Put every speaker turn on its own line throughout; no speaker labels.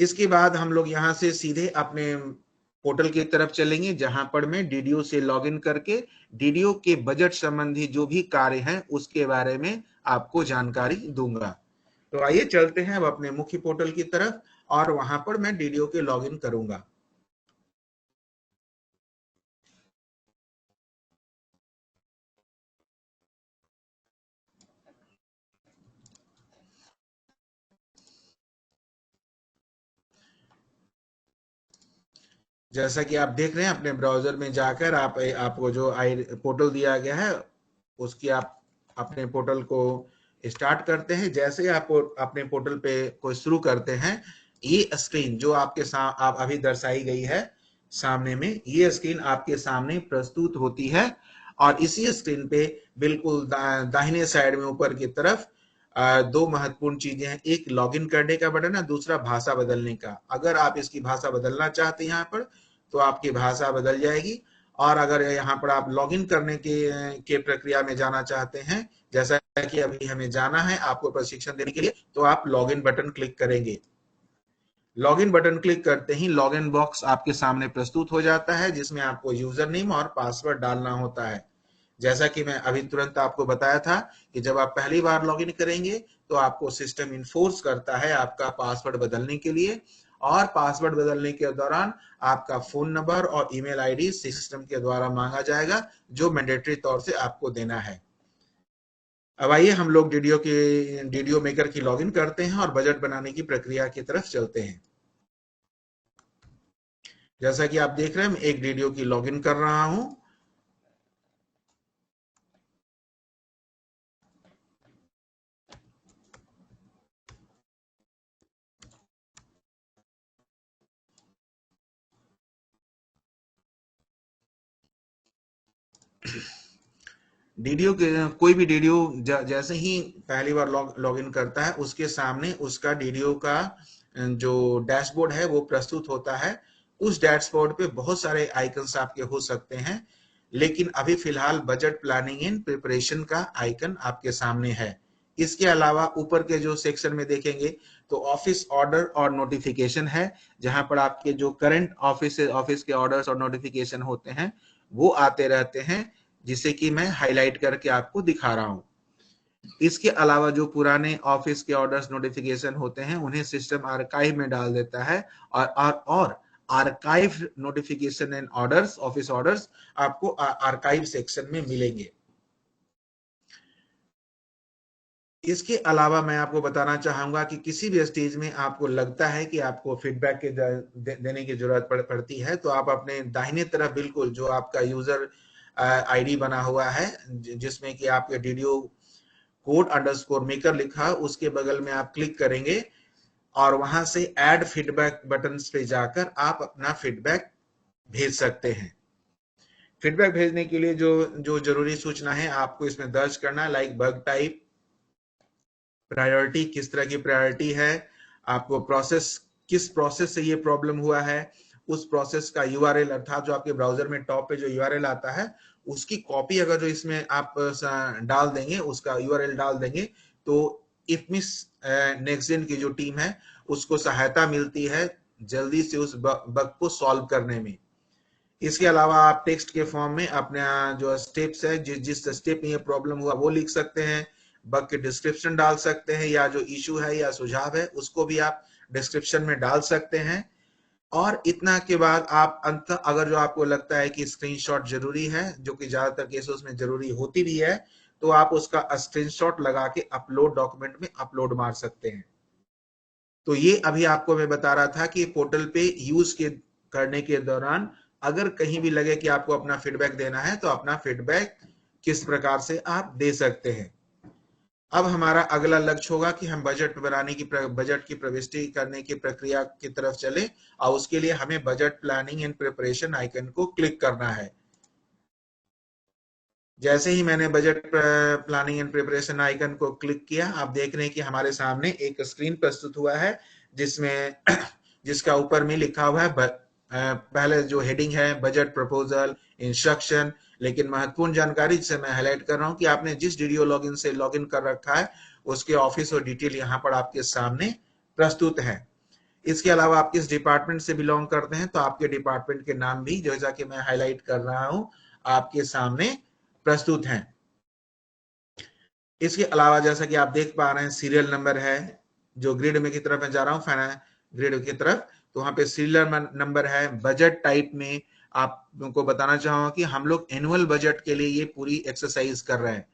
इसके बाद हम लोग यहाँ से सीधे अपने पोर्टल की तरफ चलेंगे, जहां पर मैं डीडीओ से लॉगिन करके डीडीओ के बजट संबंधी जो भी कार्य हैं उसके बारे में आपको जानकारी दूंगा। तो आइए चलते हैं अब अपने मुख्य पोर्टल की तरफ और वहां पर मैं डीडीओ के लॉगिन करूंगा। जैसा कि आप देख रहे हैं अपने ब्राउजर में जाकर आपको जो आई पोर्टल दिया गया है उसकी आप अपने पोर्टल को स्टार्ट करते हैं। जैसे आप अपने पोर्टल पे को शुरू करते हैं, ये स्क्रीन जो आपके आप अभी दर्शाई गई है सामने में, ये स्क्रीन आपके सामने प्रस्तुत होती है। और इसी स्क्रीन पे बिल्कुल दाहिने साइड में ऊपर की तरफ दो महत्वपूर्ण चीजें हैं। एक लॉगिन करने का बटन है, दूसरा भाषा बदलने का। अगर आप इसकी भाषा बदलना चाहते हैं यहाँ पर तो आपकी भाषा बदल जाएगी। और अगर यहाँ पर आप लॉगिन करने के प्रक्रिया में जाना चाहते हैं, जैसा कि अभी हमें जाना है आपको प्रशिक्षण देने के लिए, तो आप लॉगिन बटन क्लिक करेंगे। लॉगिन बटन क्लिक करते ही लॉगिन बॉक्स आपके सामने प्रस्तुत हो जाता है, जिसमें आपको यूजर नेम और पासवर्ड डालना होता है। जैसा कि मैं अभी तुरंत आपको बताया था कि जब आप पहली बार लॉगिन करेंगे तो आपको सिस्टम इन्फोर्स करता है आपका पासवर्ड बदलने के लिए। और पासवर्ड बदलने के दौरान आपका फोन नंबर और ईमेल आईडी सिस्टम के द्वारा मांगा जाएगा, जो मैंडेटरी तौर से आपको देना है। अब आइए हम लोग डीडीओ मेकर की लॉगिन करते हैं और बजट बनाने की प्रक्रिया की तरफ चलते हैं। जैसा कि आप देख रहे हैं मैं एक डीडीओ की लॉगिन कर रहा हूं। डीडीओ के कोई भी डीडीओ जैसे ही पहली बार लॉगिन करता है उसके सामने उसका डीडीओ का जो डैशबोर्ड है वो प्रस्तुत होता है। उस डैशबोर्ड पे बहुत सारे आइकन्स आपके हो सकते हैं, लेकिन अभी फिलहाल बजट प्लानिंग एंड प्रिपरेशन का आइकन आपके सामने है। इसके अलावा ऊपर के जो सेक्शन में देखेंगे तो ऑफिस ऑर्डर और नोटिफिकेशन है, जहां पर आपके जो करंट ऑफिस के ऑर्डर्स और नोटिफिकेशन होते हैं वो आते रहते हैं, जिसे कि मैं हाईलाइट करके आपको दिखा रहा हूं। इसके अलावा जो पुराने ऑफिस के ऑर्डर्स नोटिफिकेशन होते हैं उन्हें सिस्टम आर्काइव में डाल देता है। और archive notification and orders, office orders आपको आर्काइव सेक्शन में मिलेंगे। इसके अलावा मैं आपको बताना चाहूंगा कि किसी भी स्टेज में आपको लगता है कि आपको फीडबैक के देने की जरूरत पड़ती है, तो आप अपने दाहिने तरफ बिल्कुल जो आपका यूजर आईडी बना हुआ है जिसमें कि आपके डीडीओ कोड अंडरस्कोर मेकर लिखा, उसके बगल में आप क्लिक करेंगे और वहां से ऐड फीडबैक बटन पे जाकर आप अपना फीडबैक भेज सकते हैं। फीडबैक भेजने के लिए जो जो जरूरी सूचना है आपको इसमें दर्ज करना, लाइक बग टाइप, प्रायोरिटी, किस तरह की प्रायोरिटी है, आपको प्रोसेस, किस प्रोसेस से ये प्रॉब्लम हुआ है, उस प्रोसेस का यूआरएल, अर्थात जो आपके ब्राउजर में टॉप पे जो यूआरएल आता है उसकी कॉपी अगर जो इसमें आप डाल देंगे, उसका यूआरएल डाल देंगे, तो इफमिस नेक्स्ट की जो टीम है उसको सहायता मिलती है जल्दी से उस बग को सॉल्व करने में। इसके अलावा आप टेक्स्ट के फॉर्म में अपने जो स्टेप्स है, जिस स्टेप में ये प्रॉब्लम हुआ वो लिख सकते हैं, बग के डिस्क्रिप्शन डाल सकते हैं, या जो इशू है या सुझाव है उसको भी आप डिस्क्रिप्शन में डाल सकते हैं। और इतना के बाद आप अंत, अगर जो आपको लगता है कि स्क्रीनशॉट जरूरी है, जो कि ज्यादातर केसेस में जरूरी होती भी है, तो आप उसका स्क्रीनशॉट लगा के अपलोड डॉक्यूमेंट में अपलोड मार सकते हैं। तो ये अभी आपको मैं बता रहा था कि पोर्टल पे यूज के करने के दौरान अगर कहीं भी लगे कि आपको अपना फीडबैक देना है तो अपना फीडबैक किस प्रकार से आप दे सकते हैं। अब हमारा अगला लक्ष्य होगा कि हम बजट की प्रविष्टि करने की प्रक्रिया की तरफ चले, और उसके लिए हमें budget planning and preparation icon को क्लिक करना है। जैसे ही मैंने budget planning and preparation icon को क्लिक किया, आप देख रहे हैं कि हमारे सामने एक स्क्रीन प्रस्तुत हुआ है जिसमें जिसका ऊपर में लिखा हुआ है पहले जो हेडिंग है बजट प्रपोजल इंस्ट्रक्शन। लेकिन महत्वपूर्ण जानकारी जिसे मैं हाईलाइट कर रहा हूं कि आपने जिस डीडीओ लॉगिन से लॉगिन कर रखा है उसके ऑफिस और डिटेल यहाँ पर आपके सामने प्रस्तुत है। इसके अलावा आप किस डिपार्टमेंट से बिलोंग करते हैं तो आपके डिपार्टमेंट के नाम भी जैसा कि मैं हाईलाइट कर रहा हूं आपके सामने प्रस्तुत हैं। इसके अलावा जैसा कि आप देख पा रहे हैं सीरियल नंबर है, जो ग्रिड में की तरफ मैं जा रहा हूँ ग्रिड की तरफ, तो वहां पे सीरियल नंबर है। बजट टाइप में आपको बताना चाहूंगा कि हम लोग एनुअल बजट के लिए ये पूरी एक्सरसाइज कर रहे हैं।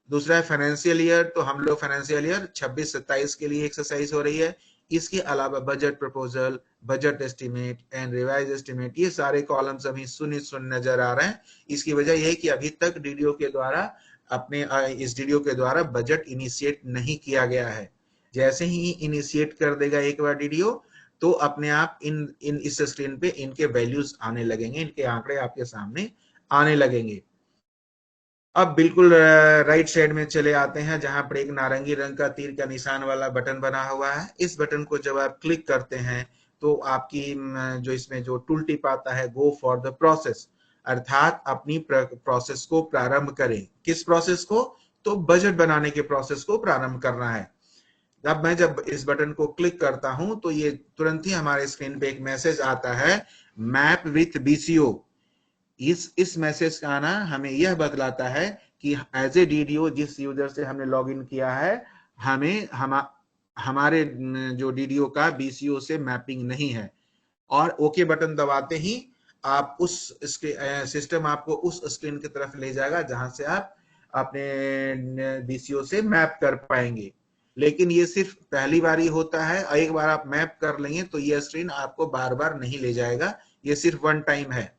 दूसरा है फाइनेंशियल ईयर, तो हम लोग फाइनेंशियल ईयर 26-27 के लिए एक्सरसाइज हो रही है। इसके अलावा budget proposal, budget estimate and revise estimate, ये सारे कॉलम्स अभी शून्य शून्य नजर आ रहे हैं। इसकी वजह यह है कि अभी तक डीडीओ के द्वारा इस डीडीओ के द्वारा बजट इनिशिएट नहीं किया गया है। जैसे ही इनिशिएट कर देगा एक बार डीडीओ, तो अपने आप इन इन इस स्क्रीन पे इनके वैल्यूज आने लगेंगे, इनके आंकड़े आपके सामने आने लगेंगे। अब बिल्कुल राइट साइड में चले आते हैं जहां पर एक नारंगी रंग का तीर का निशान वाला बटन बना हुआ है। इस बटन को जब आप क्लिक करते हैं तो आपकी जो इसमें जो टूल टिप आता है, गो फॉर द प्रोसेस, अर्थात अपनी प्रोसेस को प्रारंभ करें। किस प्रोसेस को? तो बजट बनाने के प्रोसेस को प्रारंभ करना है। अब मैं जब इस बटन को क्लिक करता हूं तो ये तुरंत ही हमारे स्क्रीन पे एक मैसेज आता है, मैप विथ बीसीओ। इस मैसेज का आना हमें यह बतलाता है कि एज ए डीडीओ जिस यूजर से हमने लॉगिन किया है, हमें हमारे जो डीडीओ का बीसीओ से मैपिंग नहीं है। और ओके बटन दबाते ही आप उस सिस्टम आपको उस स्क्रीन की तरफ ले जाएगा जहां से आप अपने बीसीओ से मैप कर पाएंगे। लेकिन ये सिर्फ पहली बार ही होता है, एक बार आप मैप कर लेंगे तो ये स्क्रीन आपको बार बार नहीं ले जाएगा, ये सिर्फ वन टाइम है।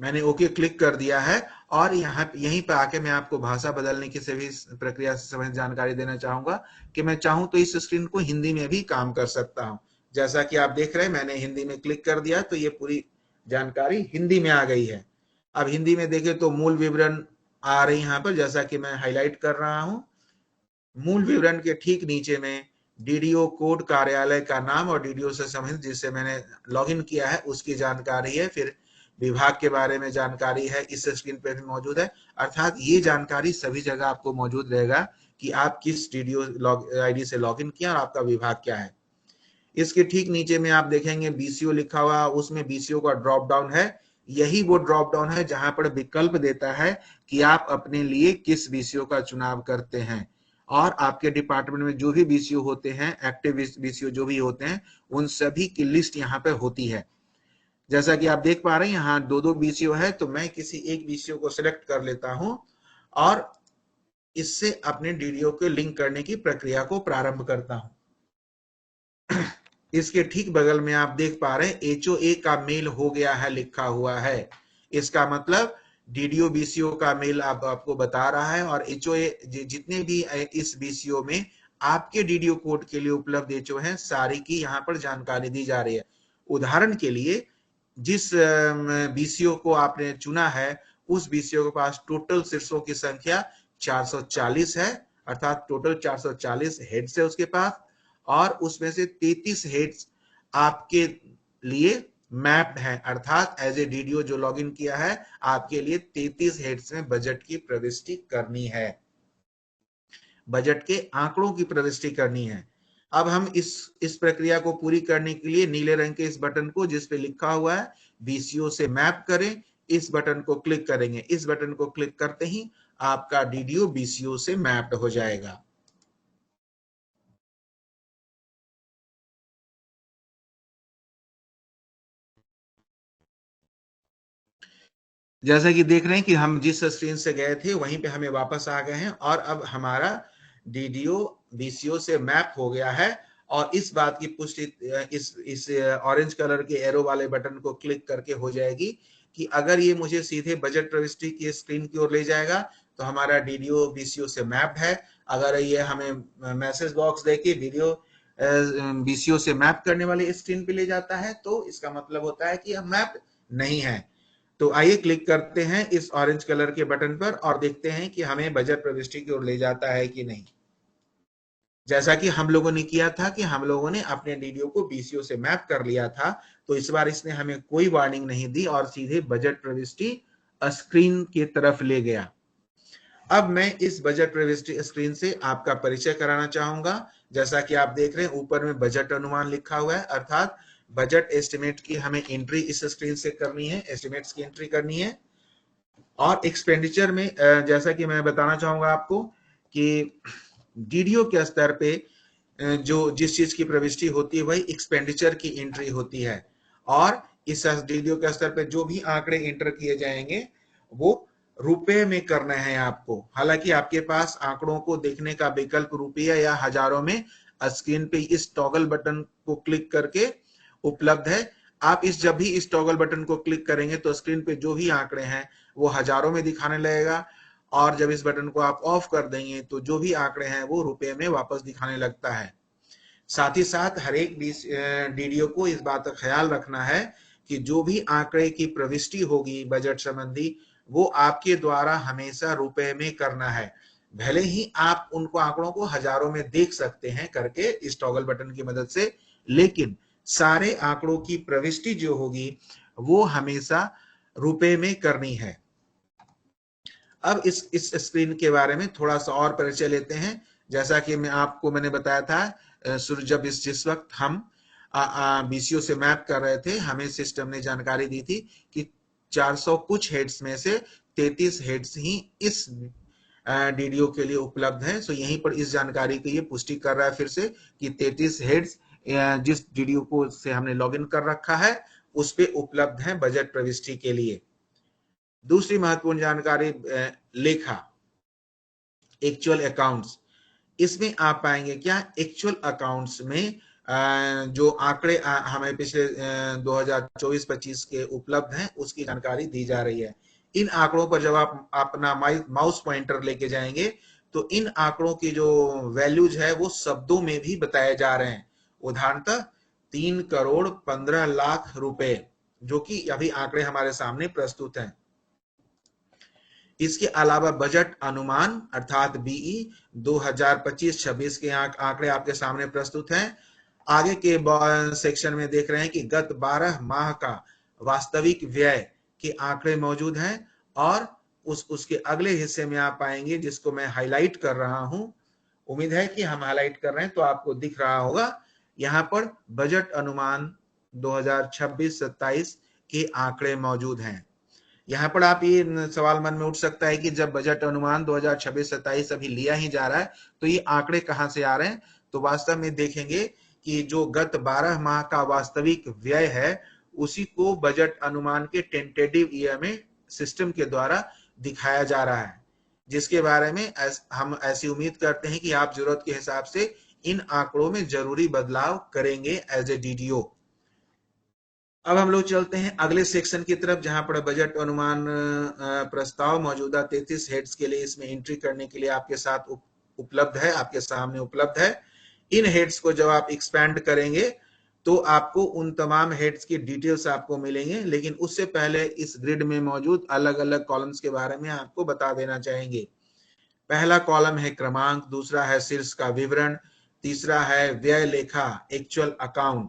मैंने ओके क्लिक कर दिया है और यहाँ यहीं पे आके मैं आपको भाषा बदलने की सभी प्रक्रिया से संबंधित जानकारी देना चाहूंगा कि मैं चाहूं तो इस स्क्रीन को हिंदी में भी काम कर सकता हूं। जैसा कि आप देख रहे हैं मैंने हिंदी में क्लिक कर दिया तो ये पूरी जानकारी हिंदी में आ गई है। अब हिंदी में देखें तो मूल विवरण आ रही यहाँ पर, जैसा कि मैं हाईलाइट कर रहा हूँ। मूल विवरण के ठीक नीचे में डीडीओ कोड कार्यालय का नाम और डीडीओ से संबंधित जिससे मैंने लॉगिन किया है उसकी जानकारी है। फिर विभाग के बारे में जानकारी है, इस स्क्रीन पे भी मौजूद है। अर्थात ये जानकारी सभी जगह आपको मौजूद रहेगा कि आप किस डीडीओ आईडी से लॉगिन किया और आपका विभाग क्या है। इसके ठीक नीचे में आप देखेंगे बीसीओ लिखा हुआ, उसमें बीसीओ का ड्रॉप डाउन है। यही वो ड्रॉप डाउन है जहां पर विकल्प देता है कि आप अपने लिए किस बीसीओ का चुनाव करते हैं। और आपके डिपार्टमेंट में जो भी बीसीओ होते हैं, एक्टिव बीसीओ जो भी होते हैं, उन सभी की लिस्ट यहाँ पे होती है। जैसा कि आप देख पा रहे हैं यहाँ दो दो बीसीओ है, तो मैं किसी एक बीसीओ को सिलेक्ट कर लेता हूं और इससे अपने डीडीओ को लिंक करने की प्रक्रिया को प्रारंभ करता हूं। इसके ठीक बगल में आप देख पा रहे हैं एचओए का मेल हो गया है लिखा हुआ है। इसका मतलब डीडीओ बीसीओ का मेल आपको बता रहा है और एचओए जितने भी इस बीसीओ में आपके डीडीओ कोड के लिए उपलब्ध एचओ हैं, सारी की यहाँ पर जानकारी दी जा रही है। उदाहरण के लिए जिस बीसीओ को आपने चुना है उस बीसीओ के पास टोटल शीर्षों की संख्या 440 है, अर्थात टोटल 440 हेड्स है उसके पास। और उसमें से 33 हेड्स आपके लिए मैप्ड है, अर्थात एज ए डीडीओ जो लॉगिन किया है आपके लिए 33 हेड्स में बजट की प्रविष्टि करनी है, बजट के आंकड़ों की प्रविष्टि करनी है। अब हम इस प्रक्रिया को पूरी करने के लिए नीले रंग के इस बटन को जिस पे लिखा हुआ है बीसीओ से मैप करें, इस बटन को क्लिक करेंगे। इस बटन को क्लिक करते ही आपका डीडीओ बीसीओ से मैप्ड हो जाएगा। जैसा कि देख रहे हैं कि हम जिस स्क्रीन से गए थे वहीं पे हमें वापस आ गए हैं और अब हमारा डीडीओ बीसीओ से मैप हो गया है। और इस बात की पुष्टि इस ऑरेंज कलर के एरो वाले बटन को क्लिक करके हो जाएगी कि अगर ये मुझे सीधे बजट प्रविष्टि की स्क्रीन की ओर ले जाएगा तो हमारा डीडीओ बीसीओ से मैप है। अगर ये हमें मैसेज बॉक्स देके वीडियो बीसीओ से मैप करने वाली स्क्रीन पे ले जाता है तो इसका मतलब होता है कि यह मैप नहीं है। तो आइए क्लिक करते हैं इस ऑरेंज कलर के बटन पर और देखते हैं कि हमें बजट प्रविष्टि की ओर ले जाता है कि नहीं। जैसा कि हम लोगों ने किया था कि हम लोगों ने अपने डीडीओ को बीसीओ से मैप कर लिया था, तो इस बार इसने हमें कोई वार्निंग नहीं दी और सीधे बजट प्रविष्टि स्क्रीन की तरफ ले गया। अब मैं इस बजट प्रविष्टि स्क्रीन से आपका परिचय कराना चाहूंगा। जैसा कि आप देख रहे हैं ऊपर में बजट अनुमान लिखा हुआ है, अर्थात बजट एस्टिमेट की हमें एंट्री इस स्क्रीन से करनी है, एस्टिमेट्स की एंट्री करनी है। और एक्सपेंडिचर में जैसा कि मैं बताना चाहूंगा आपको कि डीडीओ के स्तर पे जो जिस चीज की प्रविष्टि होती है वही एक्सपेंडिचर की एंट्री होती है, और इस डीडीओ के स्तर पे जो भी आंकड़े एंटर किए जाएंगे वो रुपए में करना है आपको। हालांकि आपके पास आंकड़ों को देखने का विकल्प रुपया या हजारों में स्क्रीन पे इस टॉगल बटन को क्लिक करके उपलब्ध है। आप जब भी इस टॉगल बटन को क्लिक करेंगे तो स्क्रीन पे जो भी आंकड़े हैं वो हजारों में दिखाने लगेगा, और जब इस बटन को आप ऑफ कर देंगे तो जो भी आंकड़े हैं वो रुपए में वापस दिखाने लगता है। साथ ही साथ हर एक डीडीओ को इस बात का ख्याल रखना है कि जो भी आंकड़े की प्रविष्टि होगी बजट संबंधी वो आपके द्वारा हमेशा रुपए में करना है। भले ही आप उनको आंकड़ों को हजारों में देख सकते हैं करके इस टॉगल बटन की मदद से, लेकिन सारे आंकड़ों की प्रविष्टि जो होगी वो हमेशा रुपए में करनी है। अब इस स्क्रीन के बारे में थोड़ा सा और परिचय लेते हैं। जैसा कि मैंने बताया था जब जिस वक्त हम बीसीओ से मैप कर रहे थे, हमें सिस्टम ने जानकारी दी थी कि 400 कुछ हेड्स में से 33 हेड्स ही इस डीडीओ के लिए उपलब्ध है। सो यहीं पर इस जानकारी की ये पुष्टि कर रहा है फिर से कि 33 हेड्स जिस डीडीओ को से हमने लॉगिन कर रखा है उस पे उपलब्ध है बजट प्रविष्टि के लिए। दूसरी महत्वपूर्ण जानकारी लेखा, एक्चुअल अकाउंट्स। इसमें आप पाएंगे क्या, एक्चुअल अकाउंट्स में जो आंकड़े हमें पिछले 2024-25 के उपलब्ध हैं उसकी जानकारी दी जा रही है। इन आंकड़ों पर जब आप अपना माउस पॉइंटर लेके जाएंगे तो इन आंकड़ों की जो वैल्यूज है वो शब्दों में भी बताए जा रहे हैं। उदाहरणतः 3,15,00,000 रुपए, जो कि अभी आंकड़े हमारे सामने प्रस्तुत हैं। इसके अलावा बजट अनुमान अर्थात बीई 2025-26 के आंकड़े आपके सामने प्रस्तुत हैं। आगे के सेक्शन में देख रहे हैं कि गत 12 माह का वास्तविक व्यय के आंकड़े मौजूद हैं, और उसके अगले हिस्से में आप पाएंगे जिसको मैं हाईलाइट कर रहा हूं। उम्मीद है कि हम हाईलाइट कर रहे हैं तो आपको दिख रहा होगा। यहां पर बजट अनुमान 2026-27 के आंकड़े मौजूद हैं। यहाँ पर आप ये सवाल मन में उठ सकता है कि जब बजट अनुमान 2026-27 अभी लिया ही जा रहा है तो ये आंकड़े कहां से आ रहे हैं। तो वास्तव में देखेंगे कि जो गत 12 माह का वास्तविक व्यय है उसी को बजट अनुमान के टेंटेटिव ईयर में सिस्टम के द्वारा दिखाया जा रहा है, जिसके बारे में हम ऐसी उम्मीद करते हैं कि आप जरूरत के हिसाब से इन आंकड़ों में जरूरी बदलाव करेंगे एज ए डीडीओ। अब हम लोग चलते हैं अगले सेक्शन की तरफ जहां पर बजट अनुमान प्रस्ताव मौजूदा 33 हेड्स के लिए इसमें एंट्री करने के लिए आपके साथ उपलब्ध है, आपके सामने उपलब्ध है। इन हेड्स को जब आप एक्सपैंड करेंगे तो आपको उन तमाम हेड्स की डिटेल्स आपको मिलेंगे, लेकिन उससे पहले इस ग्रिड में मौजूद अलग अलग कॉलम्स के बारे में आपको बता देना चाहेंगे। पहला कॉलम है क्रमांक, दूसरा है शीर्ष का विवरण, तीसरा है व्यय लेखा एक्चुअल अकाउंट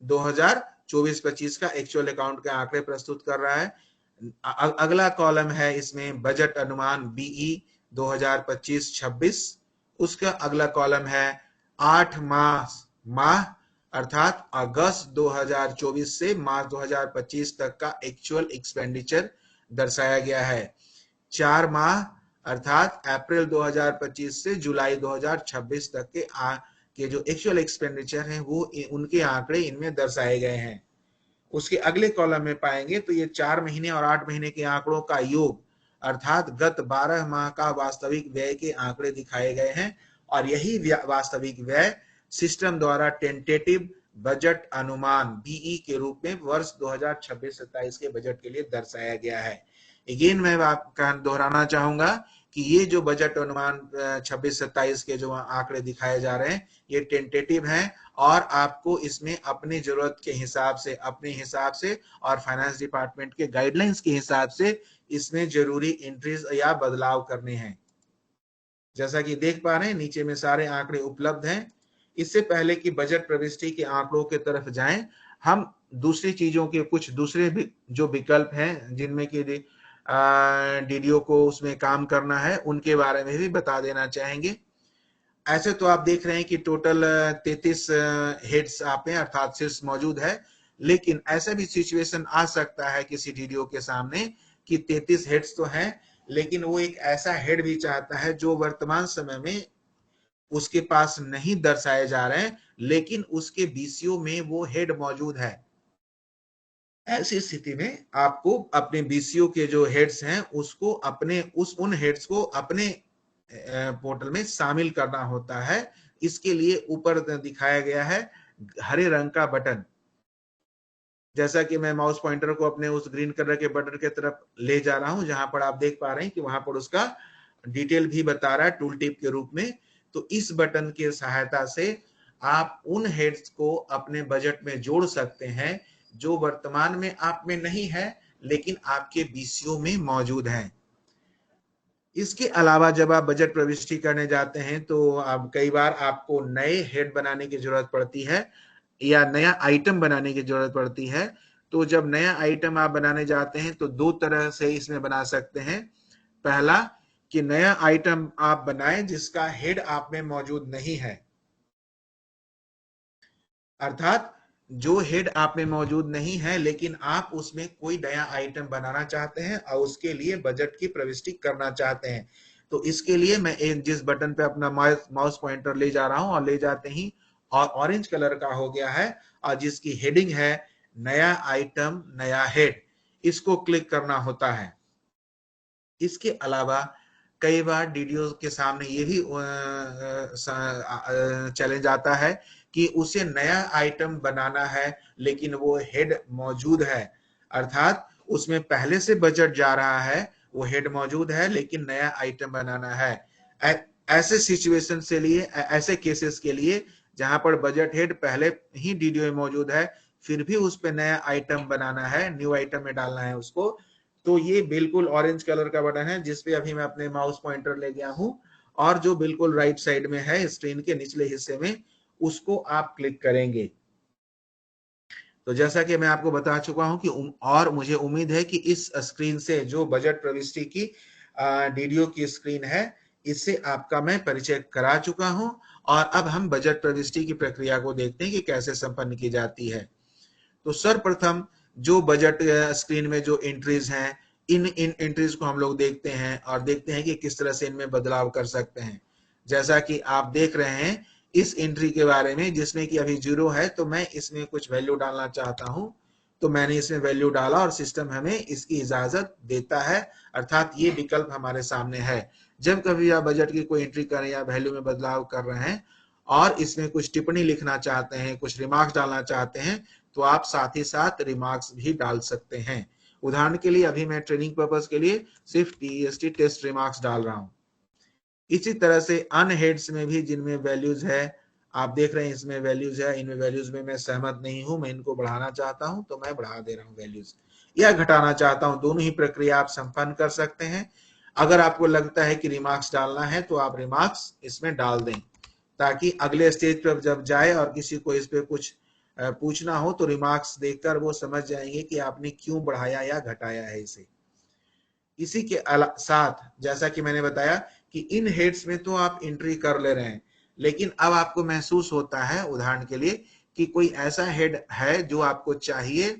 2024-25 का एक्चुअल अकाउंट के आंकड़े प्रस्तुत कर रहा है। अगला कॉलम है इसमें बजट अनुमान बीई 2025-26। उसका अगला कॉलम है 8 माह अर्थात अगस्त 2024 से मार्च 2025 तक का एक्चुअल एक्सपेंडिचर दर्शाया गया है। 4 माह अर्थात अप्रैल 2025 से जुलाई 2026 तक के जो एक्चुअल एक्सपेंडिचर हैं वो उनके आंकड़े इनमें दर्शाए गए हैं। उसके अगले कॉलम में पाएंगे तो ये 4 महीने और 8 महीने के आंकड़ों का योग अर्थात गत 12 माह का वास्तविक व्यय के आंकड़े दिखाए गए हैं, और यही वास्तविक व्यय सिस्टम द्वारा टेंटेटिव बजट अनुमान बीई के रूप में वर्ष 2026-27 के बजट के लिए दर्शाया गया है। अगेन मैं आपका दोहराना चाहूंगा कि ये जो बजट अनुमान 26-27 के जो आंकड़े दिखाए जा रहे हैं ये टेंटेटिव हैं, और आपको इसमें अपनी जरूरत के हिसाब से, अपने हिसाब से और फाइनेंस डिपार्टमेंट के गाइडलाइंस के हिसाब से इसमें जरूरी एंट्रीज या बदलाव करने हैं। जैसा कि देख पा रहे हैं नीचे में सारे आंकड़े उपलब्ध हैं। इससे पहले कि बजट प्रविष्टि के आंकड़ों के तरफ जाएं, हम दूसरी चीजों के कुछ दूसरे भी जो विकल्प हैं जिनमें कि डीडीओ को उसमें काम करना है उनके बारे में भी बता देना चाहेंगे। ऐसे तो आप देख रहे हैं कि टोटल 33 हेड्स आप में अर्थात शीर्ष मौजूद है, लेकिन ऐसा भी सिचुएशन आ सकता है किसी डीडीओ के सामने कि 33 हेड्स तो हैं, लेकिन वो एक ऐसा हेड भी चाहता है जो वर्तमान समय में उसके पास नहीं दर्शाए जा रहे हैं, लेकिन उसके बीसीओ में वो हेड मौजूद है। ऐसी स्थिति में आपको अपने बीसीओ के जो हेड्स हैं उसको अपने उन हेड्स को अपने पोर्टल में शामिल करना होता है। इसके लिए ऊपर दिखाया गया है हरे रंग का बटन। जैसा कि मैं माउस पॉइंटर को अपने उस ग्रीन कलर के बटन के तरफ ले जा रहा हूं, जहां पर आप देख पा रहे हैं कि वहां पर उसका डिटेल भी बता रहा है टूल टिप के रूप में। तो इस बटन की सहायता से आप उन हेड्स को अपने बजट में जोड़ सकते हैं जो वर्तमान में आप में नहीं है, लेकिन आपके बीसीओ में मौजूद हैं। इसके अलावा जब आप बजट प्रविष्टि करने जाते हैं तो अब कई बार आपको नए हेड बनाने की जरूरत पड़ती है या नया आइटम बनाने की जरूरत पड़ती है। तो जब नया आइटम आप बनाने जाते हैं तो दो तरह से इसमें बना सकते हैं। पहला कि नया आइटम आप बनाएं जिसका हेड आप में मौजूद नहीं है, अर्थात जो हेड आप में मौजूद नहीं है लेकिन आप उसमें कोई नया आइटम बनाना चाहते हैं और उसके लिए बजट की प्रविष्टि करना चाहते हैं। तो इसके लिए मैं जिस बटन पे अपना माउस पॉइंटर ले जा रहा हूं और ले जाते ही और ऑरेंज कलर का हो गया है और जिसकी हेडिंग है नया आइटम नया हेड, इसको क्लिक करना होता है। इसके अलावा कई बार डीडीओ के सामने ये भी चैलेंज आता है कि उसे नया आइटम बनाना है लेकिन वो हेड मौजूद है, अर्थात उसमें पहले से बजट जा रहा है, वो हेड मौजूद है लेकिन नया आइटम बनाना है। ऐसे सिचुएशन से लिए ऐसे केसेस के लिए जहां पर बजट हेड पहले ही डीडीओ में मौजूद है फिर भी उस पर नया आइटम बनाना है, न्यू आइटम में डालना है उसको, तो ये बिल्कुल ऑरेंज कलर का बटन है जिसपे अभी मैं अपने माउस पॉइंटर ले गया हूं और जो बिल्कुल राइट साइड में है स्क्रीन के निचले हिस्से में, उसको आप क्लिक करेंगे। तो जैसा कि मैं आपको बता चुका हूं कि और मुझे उम्मीद है कि इस स्क्रीन से जो बजट प्रविष्टि की डीडीओ की स्क्रीन है इससे आपका मैं परिचय करा चुका हूं। और अब हम बजट प्रविष्टि की प्रक्रिया को देखते हैं कि कैसे संपन्न की जाती है। तो सर्वप्रथम जो बजट स्क्रीन में जो एंट्रीज हैं, इन एंट्रीज को हम लोग देखते हैं और देखते हैं कि किस तरह से इनमें बदलाव कर सकते हैं। जैसा कि आप देख रहे हैं इस एंट्री के बारे में जिसमें कि अभी 0 है, तो मैं इसमें कुछ वैल्यू डालना चाहता हूं, तो मैंने इसमें वैल्यू डाला और सिस्टम हमें इसकी इजाजत देता है, अर्थात ये विकल्प हमारे सामने है। जब कभी आप बजट की कोई एंट्री करें या वैल्यू में बदलाव कर रहे हैं और इसमें कुछ टिप्पणी लिखना चाहते हैं, कुछ रिमार्क्स डालना चाहते हैं, तो आप साथ ही साथ रिमार्क्स भी डाल सकते हैं। उदाहरण के लिए अभी मैं ट्रेनिंग पर्पस के लिए सिर्फ टीएसटी टेस्ट रिमार्क्स डाल रहा हूं। इसी तरह से अनहेड्स में भी जिनमें वैल्यूज है, आप देख रहे हैं इसमें वैल्यूज है, इनमें वैल्यूज में मैं सहमत नहीं हूं, मैं इनको बढ़ाना चाहता हूं तो मैं बढ़ा दे रहा हूं वैल्यूज, या घटाना चाहता हूं, दोनों ही प्रक्रिया आप संपन्न कर सकते हैं। अगर आपको लगता है कि रिमार्क्स डालना है तो आप रिमार्क्स इसमें डाल दें, ताकि अगले स्टेज पर जब जाए और किसी को इस पे कुछ पूछना हो तो रिमार्क्स देखकर वो समझ जाएंगे कि आपने क्यों बढ़ाया या घटाया है इसे। इसी के साथ जैसा कि मैंने बताया कि इन हेड्स में तो आप एंट्री कर ले रहे हैं, लेकिन अब आपको महसूस होता है उदाहरण के लिए कि कोई ऐसा हेड है जो आपको चाहिए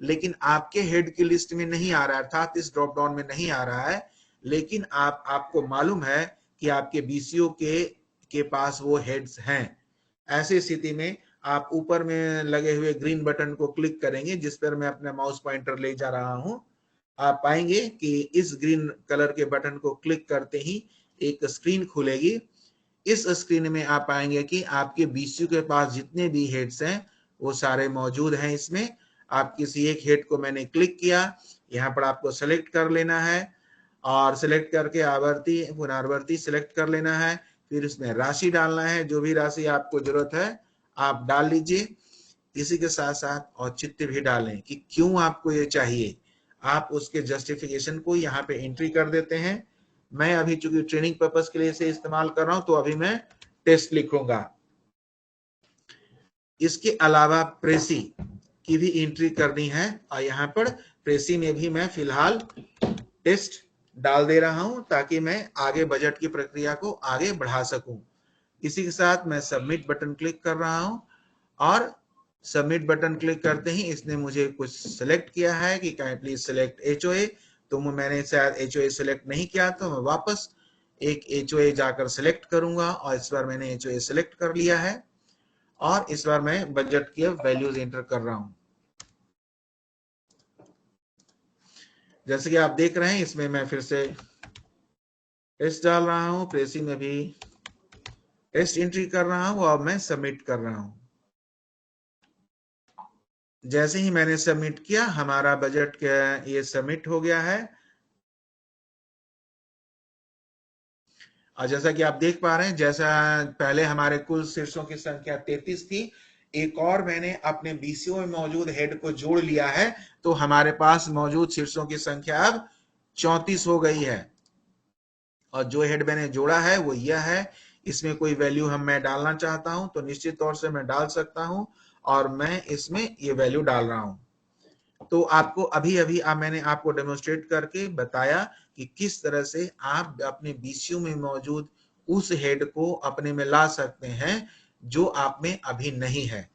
लेकिन आपके हेड की लिस्ट में नहीं आ रहा है, अर्थात इस ड्रॉप डाउन में नहीं आ रहा है, लेकिन आपको मालूम है कि आपके बीसीओ के पास वो हेड्स हैं। ऐसी स्थिति में आप ऊपर में लगे हुए ग्रीन बटन को क्लिक करेंगे जिस पर मैं अपना माउस पॉइंटर ले जा रहा हूं। आप पाएंगे कि इस ग्रीन कलर के बटन को क्लिक करते ही एक स्क्रीन खुलेगी। इस स्क्रीन में आप पाएंगे कि आपके बीसीयू के पास जितने भी हेड्स हैं वो सारे मौजूद हैं इसमें। आप किसी एक हेड को मैंने क्लिक किया, यहाँ पर आपको सेलेक्ट कर लेना है और सिलेक्ट करके आवर्ती पुनरावर्ती सिलेक्ट कर लेना है, फिर इसमें राशि डालना है, जो भी राशि आपको जरूरत है आप डाल लीजिए। इसी के साथ साथ औचित्य भी डालें कि क्यों आपको ये चाहिए, आप उसके जस्टिफिकेशन को यहाँ पे एंट्री कर देते हैं। मैं अभी चूंकि ट्रेनिंग पर्पस के लिए इसे इस्तेमाल कर रहा हूं तो अभी मैं टेस्ट लिखूंगा। इसके अलावा प्रेसी की भी एंट्री करनी है और यहाँ पर प्रेसी में भी मैं फिलहाल टेस्ट डाल दे रहा हूं ताकि मैं आगे बजट की प्रक्रिया को आगे बढ़ा सकूं। इसी के साथ मैं सबमिट बटन क्लिक कर रहा हूं और सबमिट बटन क्लिक करते ही इसने मुझे कुछ सिलेक्ट किया है कि कैन प्लीज सिलेक्ट एचओए। तो मैंने शायद एचओए सिलेक्ट नहीं किया, तो मैं वापस एक एचओए जाकर सिलेक्ट करूंगा और इस बार मैंने एचओए सिलेक्ट कर लिया है और इस बार मैं बजट की वैल्यूज एंटर कर रहा हूं। जैसे कि आप देख रहे हैं इसमें मैं फिर से टेस्ट डाल रहा हूं, प्रेसी में भी टेस्ट एंट्री कर रहा हूं और मैं सबमिट कर रहा हूं। जैसे ही मैंने सबमिट किया हमारा बजट ये सबमिट हो गया है। और जैसा कि आप देख पा रहे हैं, जैसा पहले हमारे कुल शीर्षों की संख्या 33 थी, एक और मैंने अपने बीसीओ में मौजूद हेड को जोड़ लिया है, तो हमारे पास मौजूद शीर्षों की संख्या अब 34 हो गई है। और जो हेड मैंने जोड़ा है वो यह है। इसमें कोई वैल्यू मैं डालना चाहता हूं तो निश्चित तौर से मैं डाल सकता हूं और मैं इसमें ये वैल्यू डाल रहा हूं। तो आपको अभी अभी मैंने आपको डेमोन्स्ट्रेट करके बताया कि किस तरह से आप अपने बीसीयू में मौजूद उस हेड को अपने में ला सकते हैं जो आप में अभी नहीं है।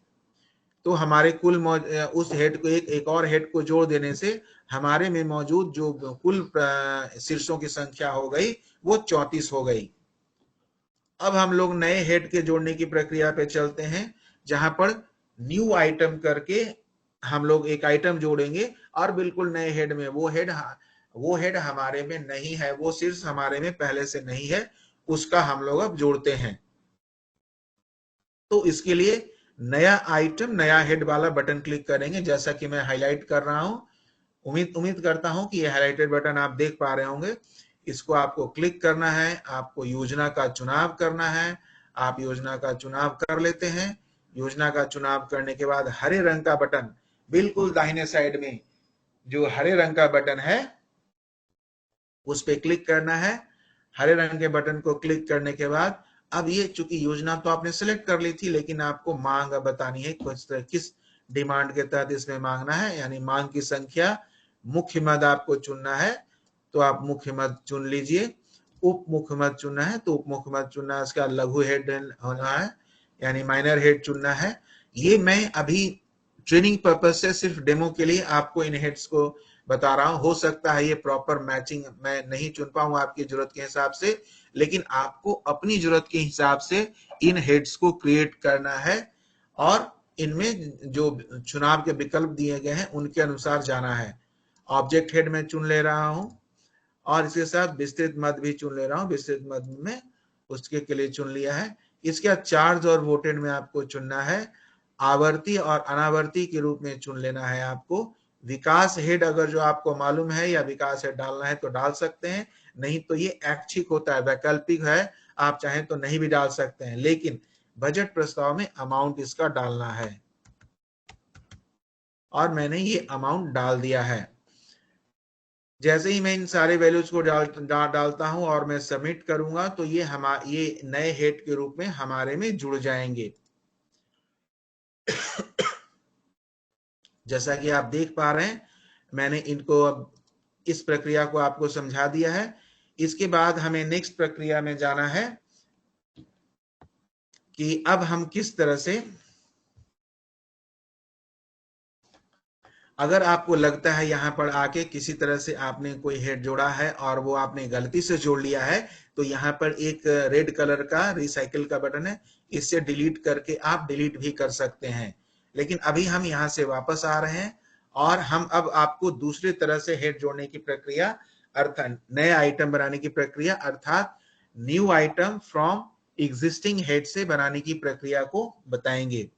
तो हमारे कुल उस हेड को एक और हेड को जोड़ देने से हमारे में मौजूद जो कुल शीर्षों की संख्या हो गई वो 34 हो गई। अब हम लोग नए हेड के जोड़ने की प्रक्रिया पे चलते हैं, जहां पर न्यू आइटम करके हम लोग एक आइटम जोड़ेंगे और बिल्कुल नए हेड में वो हेड हमारे में नहीं है, वो शीर्ष हमारे में पहले से नहीं है, उसका हम लोग अब जोड़ते हैं। तो इसके लिए नया आइटम नया हेड वाला बटन क्लिक करेंगे, जैसा कि मैं हाईलाइट कर रहा हूं। उम्मीद करता हूं कि ये हाईलाइटेड बटन आप देख पा रहे होंगे। इसको आपको क्लिक करना है, आपको योजना का चुनाव करना है। आप योजना का चुनाव कर लेते हैं। योजना का चुनाव करने के बाद हरे रंग का बटन बिल्कुल दाहिने साइड में जो हरे रंग का बटन है उस पर क्लिक करना है। हरे रंग के बटन को क्लिक करने के बाद अब ये चूंकि योजना तो आपने सिलेक्ट कर ली थी, लेकिन आपको मांग बतानी है किस डिमांड के तहत इसमें मांगना है, यानी मांग की संख्या। मुख्य मद आपको चुनना है तो आप मुख्य मद चुन लीजिए। उप मुख्य मद चुनना है तो उप मुख्य मद चुनना है। इसका लघु हेड होना है, यानी माइनर हेड चुनना है। ये मैं अभी ट्रेनिंग पर्पज से सिर्फ डेमो के लिए आपको इन हेड्स को बता रहा हूं। हो सकता है ये प्रॉपर मैचिंग मैं नहीं चुन पाऊं आपकी जरूरत के हिसाब से, लेकिन आपको अपनी जरूरत के हिसाब से इन हेड्स को क्रिएट करना है और इनमें जो चुनाव के विकल्प दिए गए हैं उनके अनुसार जाना है। ऑब्जेक्ट हेड में चुन ले रहा हूं और इसके साथ विस्तृत मद भी चुन ले रहा हूं। विस्तृत मद में उसके लिए चुन लिया है। इसके बाद चार्ज और वोटेड में आपको चुनना है। आवर्ती और अनावर्ती के रूप में चुन लेना है आपको। विकास हेड अगर जो आपको मालूम है या विकास हेड डालना है तो डाल सकते हैं, नहीं तो ये ऐच्छिक होता है, वैकल्पिक है। आप चाहें तो नहीं भी डाल सकते हैं, लेकिन बजट प्रस्ताव में अमाउंट इसका डालना है और मैंने ये अमाउंट डाल दिया है। जैसे ही मैं इन सारे वैल्यूज को डालता हूं और मैं सबमिट करूंगा तो ये नए हेड के रूप में हमारे में जुड़ जाएंगे। जैसा कि आप देख पा रहे हैं, मैंने इनको अब इस प्रक्रिया को आपको समझा दिया है। इसके बाद हमें नेक्स्ट प्रक्रिया में जाना है कि अब हम किस तरह से, अगर आपको लगता है यहां पर आके किसी तरह से आपने कोई हेड जोड़ा है और वो आपने गलती से जोड़ लिया है, तो यहाँ पर एक रेड कलर का रिसाइकिल का बटन है, इससे डिलीट करके आप डिलीट भी कर सकते हैं। लेकिन अभी हम यहाँ से वापस आ रहे हैं और हम अब आपको दूसरी तरह से हेड जोड़ने की प्रक्रिया अर्थात नए आइटम बनाने की प्रक्रिया अर्थात new item from existing head से बनाने की प्रक्रिया को बताएंगे।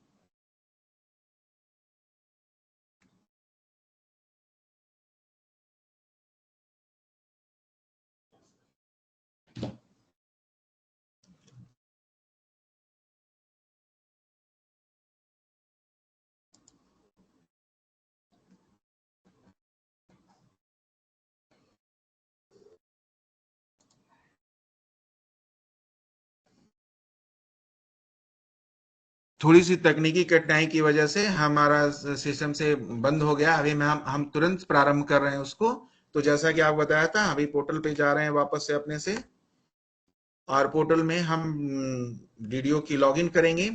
थोड़ी सी तकनीकी कठिनाई की वजह से हमारा सिस्टम से बंद हो गया। अभी हम तुरंत प्रारंभ कर रहे हैं उसको। तो जैसा कि आप बताया था, अभी पोर्टल पे जा रहे हैं वापस से अपने से। और पोर्टल में हम वीडियो की लॉगिन करेंगे।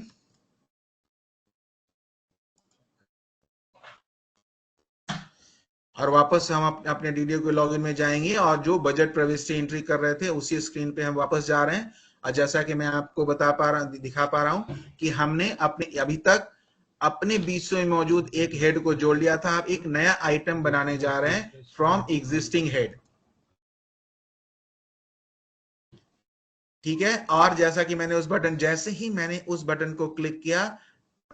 और वापस हम अपने वीडियो के लॉगिन में जाएंगे और जो बजट प्रविष्टि एंट्री कर रहे थे उसी स्क्रीन पे हम वापस जा रहे हैं। और जैसा कि मैं आपको दिखा पा रहा हूं कि हमने अपने अभी तक अपने बीच में मौजूद एक हेड को जोड़ लिया था। अब एक नया आइटम बनाने जा रहे हैं फ्रॉम एग्जिस्टिंग हेड। ठीक है, और जैसा कि जैसे ही मैंने उस बटन को क्लिक किया,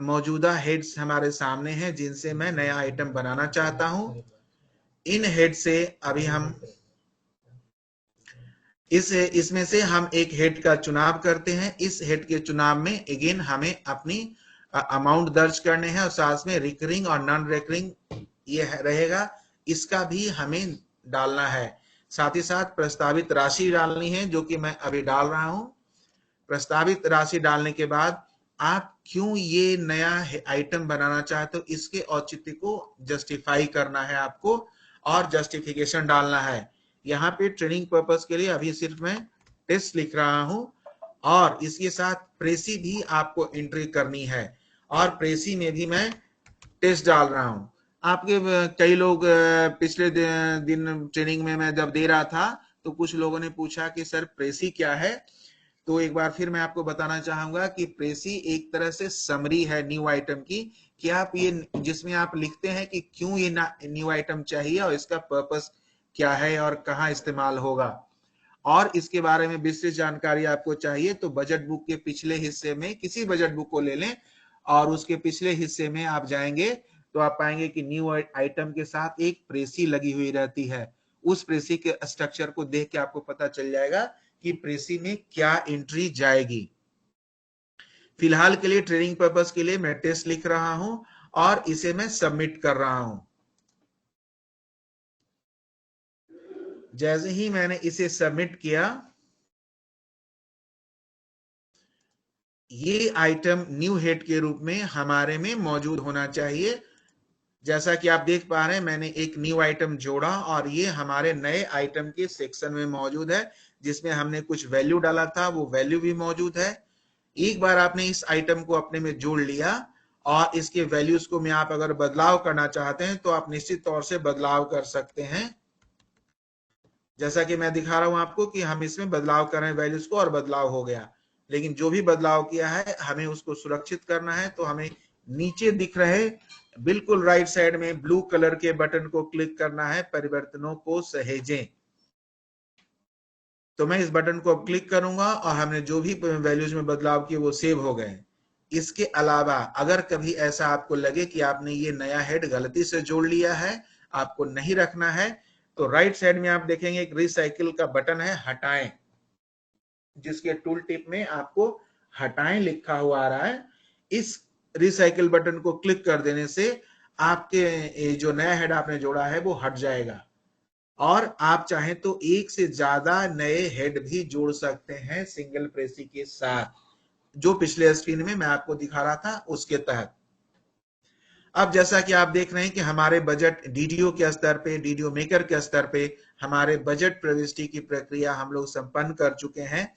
मौजूदा हेड्स हमारे सामने हैं जिनसे मैं नया आइटम बनाना चाहता हूं। इन हेड से अभी हम इसमें से हम एक हेड का चुनाव करते हैं। इस हेड के चुनाव में अगेन हमें अपनी अमाउंट दर्ज करने हैं और साथ में रिकरिंग और नॉन रिकरिंग ये रहेगा, इसका भी हमें डालना है। साथ ही साथ प्रस्तावित राशि डालनी है जो कि मैं अभी डाल रहा हूं। प्रस्तावित राशि डालने के बाद आप क्यों ये नया आइटम बनाना चाहते हो इसके औचित्य को जस्टिफाई करना है आपको और जस्टिफिकेशन डालना है। यहाँ पे ट्रेनिंग पर्पस के लिए अभी सिर्फ मैं टेस्ट लिख रहा हूं और इसके साथ प्रेसी भी आपको एंट्री करनी है और प्रेसी में भी मैं टेस्ट डाल रहा हूं। आपके कई लोग पिछले दिन ट्रेनिंग में मैं जब दे रहा था तो कुछ लोगों ने पूछा कि सर प्रेसी क्या है। तो एक बार फिर मैं आपको बताना चाहूंगा कि प्रेसी एक तरह से समरी है न्यू आइटम की, कि आप ये जिसमें आप लिखते हैं कि क्यों ये न्यू आइटम चाहिए और इसका पर्पस क्या है और कहाँ इस्तेमाल होगा। और इसके बारे में विस्तृत जानकारी आपको चाहिए तो बजट बुक के पिछले हिस्से में किसी बजट बुक को ले लें और उसके पिछले हिस्से में आप जाएंगे तो आप पाएंगे कि न्यू आइटम के साथ एक प्रेसी लगी हुई रहती है। उस प्रेसी के स्ट्रक्चर को देख के आपको पता चल जाएगा कि प्रेसी में क्या एंट्री जाएगी। फिलहाल के लिए ट्रेनिंग पर्पस के लिए मैं टेस्ट लिख रहा हूं और इसे मैं सबमिट कर रहा हूं। जैसे ही मैंने इसे सबमिट किया, ये आइटम न्यू हेड के रूप में हमारे में मौजूद होना चाहिए। जैसा कि आप देख पा रहे हैं मैंने एक न्यू आइटम जोड़ा और ये हमारे नए आइटम के सेक्शन में मौजूद है जिसमें हमने कुछ वैल्यू डाला था, वो वैल्यू भी मौजूद है। एक बार आपने इस आइटम को अपने में जोड़ लिया और इसके वैल्यूज को में आप अगर बदलाव करना चाहते हैं तो आप निश्चित तौर से बदलाव कर सकते हैं। जैसा कि मैं दिखा रहा हूं आपको कि हम इसमें बदलाव कर रहे हैं वैल्यूज को और बदलाव हो गया। लेकिन जो भी बदलाव किया है हमें उसको सुरक्षित करना है, तो हमें नीचे दिख रहे बिल्कुल राइट साइड में ब्लू कलर के बटन को क्लिक करना है, परिवर्तनों को सहेजें। तो मैं इस बटन को अब क्लिक करूंगा और हमने जो भी वैल्यूज में बदलाव किए वो सेव हो गए। इसके अलावा अगर कभी ऐसा आपको लगे कि आपने ये नया हेड गलती से जोड़ लिया है, आपको नहीं रखना है, तो राइट साइड में आप देखेंगे एक रिसाइकिल का बटन है, हटाएं, जिसके टूल टिप में आपको हटाएं लिखा हुआ आ रहा है। इस रिसाइकिल बटन को क्लिक कर देने से आपके जो नया हेड आपने जोड़ा है वो हट जाएगा और आप चाहें तो एक से ज्यादा नए हेड भी जोड़ सकते हैं सिंगल प्रेसी के साथ, जो पिछले स्क्रीन में मैं आपको दिखा रहा था उसके तहत। अब जैसा कि आप देख रहे हैं कि हमारे बजट डीडीओ के स्तर पे, डीडीओ मेकर के स्तर पे हमारे बजट प्रविष्टि की प्रक्रिया हम लोग संपन्न कर चुके हैं।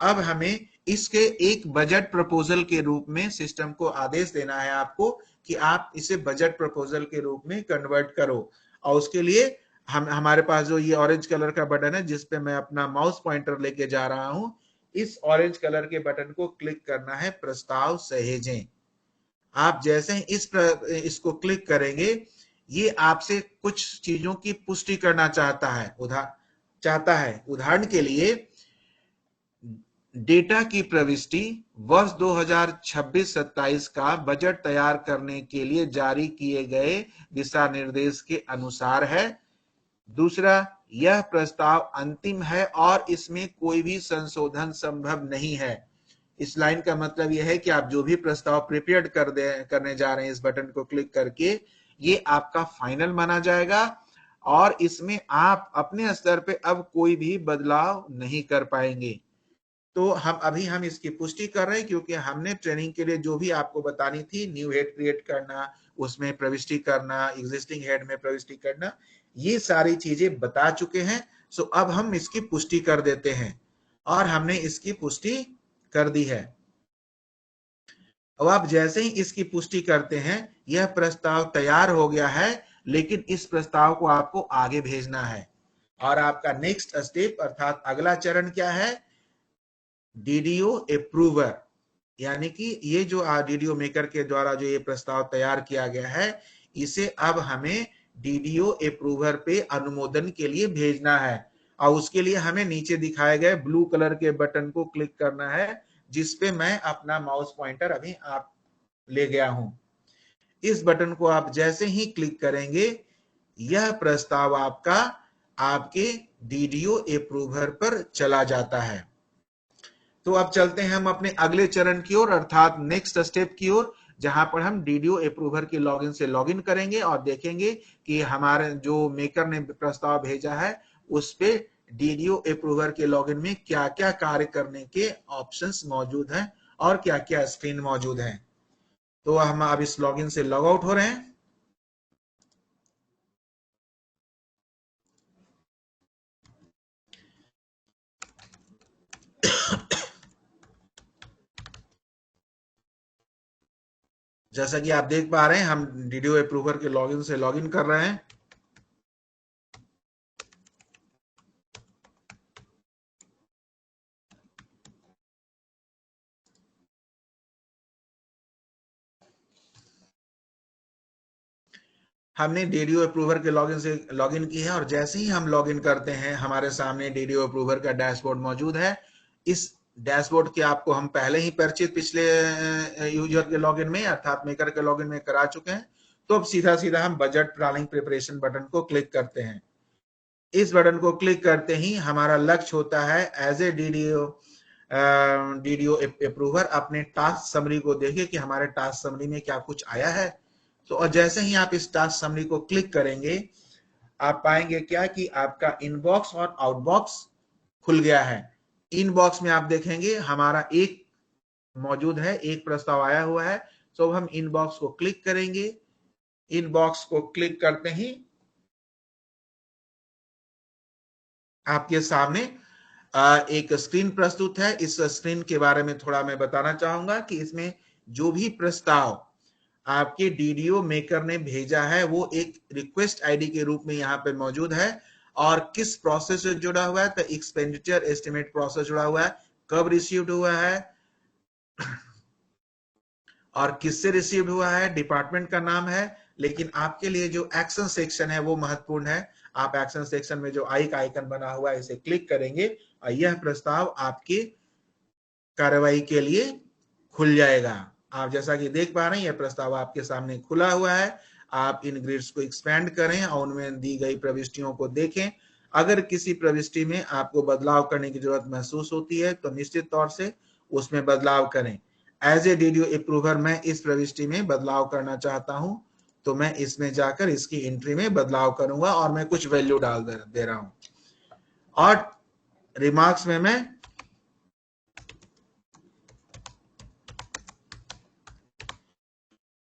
अब हमें इसके एक बजट प्रपोजल के रूप में सिस्टम को आदेश देना है आपको कि आप इसे बजट प्रपोजल के रूप में कन्वर्ट करो। और उसके लिए हम हमारे पास जो ये ऑरेंज कलर का बटन है जिस पे मैं अपना माउस पॉइंटर लेके जा रहा हूं, इस ऑरेंज कलर के बटन को क्लिक करना है, प्रस्ताव सहेजें। आप जैसे ही इसको क्लिक करेंगे ये आपसे कुछ चीजों की पुष्टि करना चाहता है। उदाहरण के लिए डेटा की प्रविष्टि वर्ष 2026-27 का बजट तैयार करने के लिए जारी किए गए दिशा निर्देश के अनुसार है। दूसरा, यह प्रस्ताव अंतिम है और इसमें कोई भी संशोधन संभव नहीं है। इस लाइन का मतलब यह है कि आप जो भी प्रस्ताव प्रिपेयर करने जा रहे हैं इस बटन को क्लिक करके, ये आपका फाइनल माना जाएगा और इसमें आप अपने स्तर पे अब कोई भी बदलाव नहीं कर पाएंगे। तो हम इसकी पुष्टि कर रहे हैं क्योंकि हमने ट्रेनिंग के लिए जो भी आपको बतानी थी, न्यू हेड क्रिएट करना, उसमें प्रविष्टि करना, एग्जिस्टिंग हेड में प्रविष्टि करना, ये सारी चीजें बता चुके हैं। सो अब हम इसकी पुष्टि कर देते हैं। और हमने इसकी पुष्टि कर दी है। अब आप जैसे ही इसकी पुष्टि करते हैं, यह प्रस्ताव तैयार हो गया है, लेकिन इस प्रस्ताव को आपको आगे भेजना है। और आपका नेक्स्ट स्टेप अर्थात अगला चरण क्या है? डीडीओ अप्रूवर, यानी कि ये जो डीडीओ मेकर के द्वारा जो ये प्रस्ताव तैयार किया गया है, इसे अब हमें डीडीओ अप्रूवर पे अनुमोदन के लिए भेजना है। और उसके लिए हमें नीचे दिखाए गए ब्लू कलर के बटन को क्लिक करना है, जिसपे मैं अपना माउस पॉइंटर अभी आप ले गया हूं। इस बटन को आप जैसे ही क्लिक करेंगे, यह प्रस्ताव आपका आपके डीडीओ अप्रूवर पर चला जाता है। तो अब चलते हैं हम अपने अगले चरण की ओर, अर्थात नेक्स्ट स्टेप की ओर, जहां पर हम डीडीओ अप्रूवर के लॉगिन से लॉगिन करेंगे और देखेंगे कि हमारे जो मेकर ने प्रस्ताव भेजा है उस पे डीडीओ अप्रूवर के लॉगिन में क्या क्या कार्य करने के ऑप्शंस मौजूद हैं और क्या क्या स्क्रीन मौजूद है। तो हम अब इस लॉगिन से लॉग आउट हो रहे हैं। जैसा कि आप देख पा रहे हैं, हम डीडीओ अप्रूवर के लॉगिन से लॉगिन कर रहे हैं। हमने डीडीओ अप्रूवर के लॉगिन से लॉगिन की है और जैसे ही हम लॉगिन करते हैं, हमारे सामने डीडीओ अप्रूवर का डैशबोर्ड मौजूद है। इस डैशबोर्ड के आपको हम पहले ही परिचित पिछले यूजर के लॉगिन में अर्थात मेकर के लॉगिन में करा चुके हैं। तो अब सीधा सीधा हम बजट प्लानिंग प्रिपरेशन बटन को क्लिक करते हैं। इस बटन को क्लिक करते ही हमारा लक्ष्य होता है एज ए डीडीओ अप्रूवर अपने टास्क समरी को देखे कि हमारे टास्क समरी में क्या कुछ आया है। तो और जैसे ही आप इस टास्क समरी को क्लिक करेंगे, आप पाएंगे क्या कि आपका इनबॉक्स और आउटबॉक्स खुल गया है। इनबॉक्स में आप देखेंगे हमारा एक मौजूद है, एक प्रस्ताव आया हुआ है। तो हम इनबॉक्स को क्लिक करेंगे। इनबॉक्स को क्लिक करते ही आपके सामने एक स्क्रीन प्रस्तुत है। इस स्क्रीन के बारे में थोड़ा मैं बताना चाहूंगा कि इसमें जो भी प्रस्ताव आपके डीडीओ मेकर ने भेजा है वो एक रिक्वेस्ट आईडी के रूप में यहाँ पे मौजूद है। और किस प्रोसेस से जुड़ा हुआ है? तो एक्सपेंडिचर एस्टिमेट प्रोसेस जुड़ा हुआ है, कब रिसीव्ड हुआ है और किससे रिसीव्ड हुआ है, डिपार्टमेंट का नाम है। लेकिन आपके लिए जो एक्शन सेक्शन है वो महत्वपूर्ण है। आप एक्शन सेक्शन में जो आई का आइकन बना हुआ है इसे क्लिक करेंगे और यह प्रस्ताव आपकी कार्रवाई के लिए खुल जाएगा। आप जैसा कि देख पा रहे हैं, यह प्रस्ताव आपके सामने खुला हुआ है। आप इन ग्रिड्स को एक्सपेंड करें और उनमें दी गई प्रविष्टियों को देखें। अगर किसी प्रविष्टि में आपको बदलाव करने की जरूरत महसूस होती है तो निश्चित तौर से उसमें बदलाव करें। एज ए डीडीओ अप्रूवर मैं इस प्रविष्टि में बदलाव करना चाहता हूं, तो मैं इसमें जाकर इसकी एंट्री में बदलाव करूंगा और मैं कुछ वैल्यू डाल दे रहा हूं। और रिमार्क्स में मैं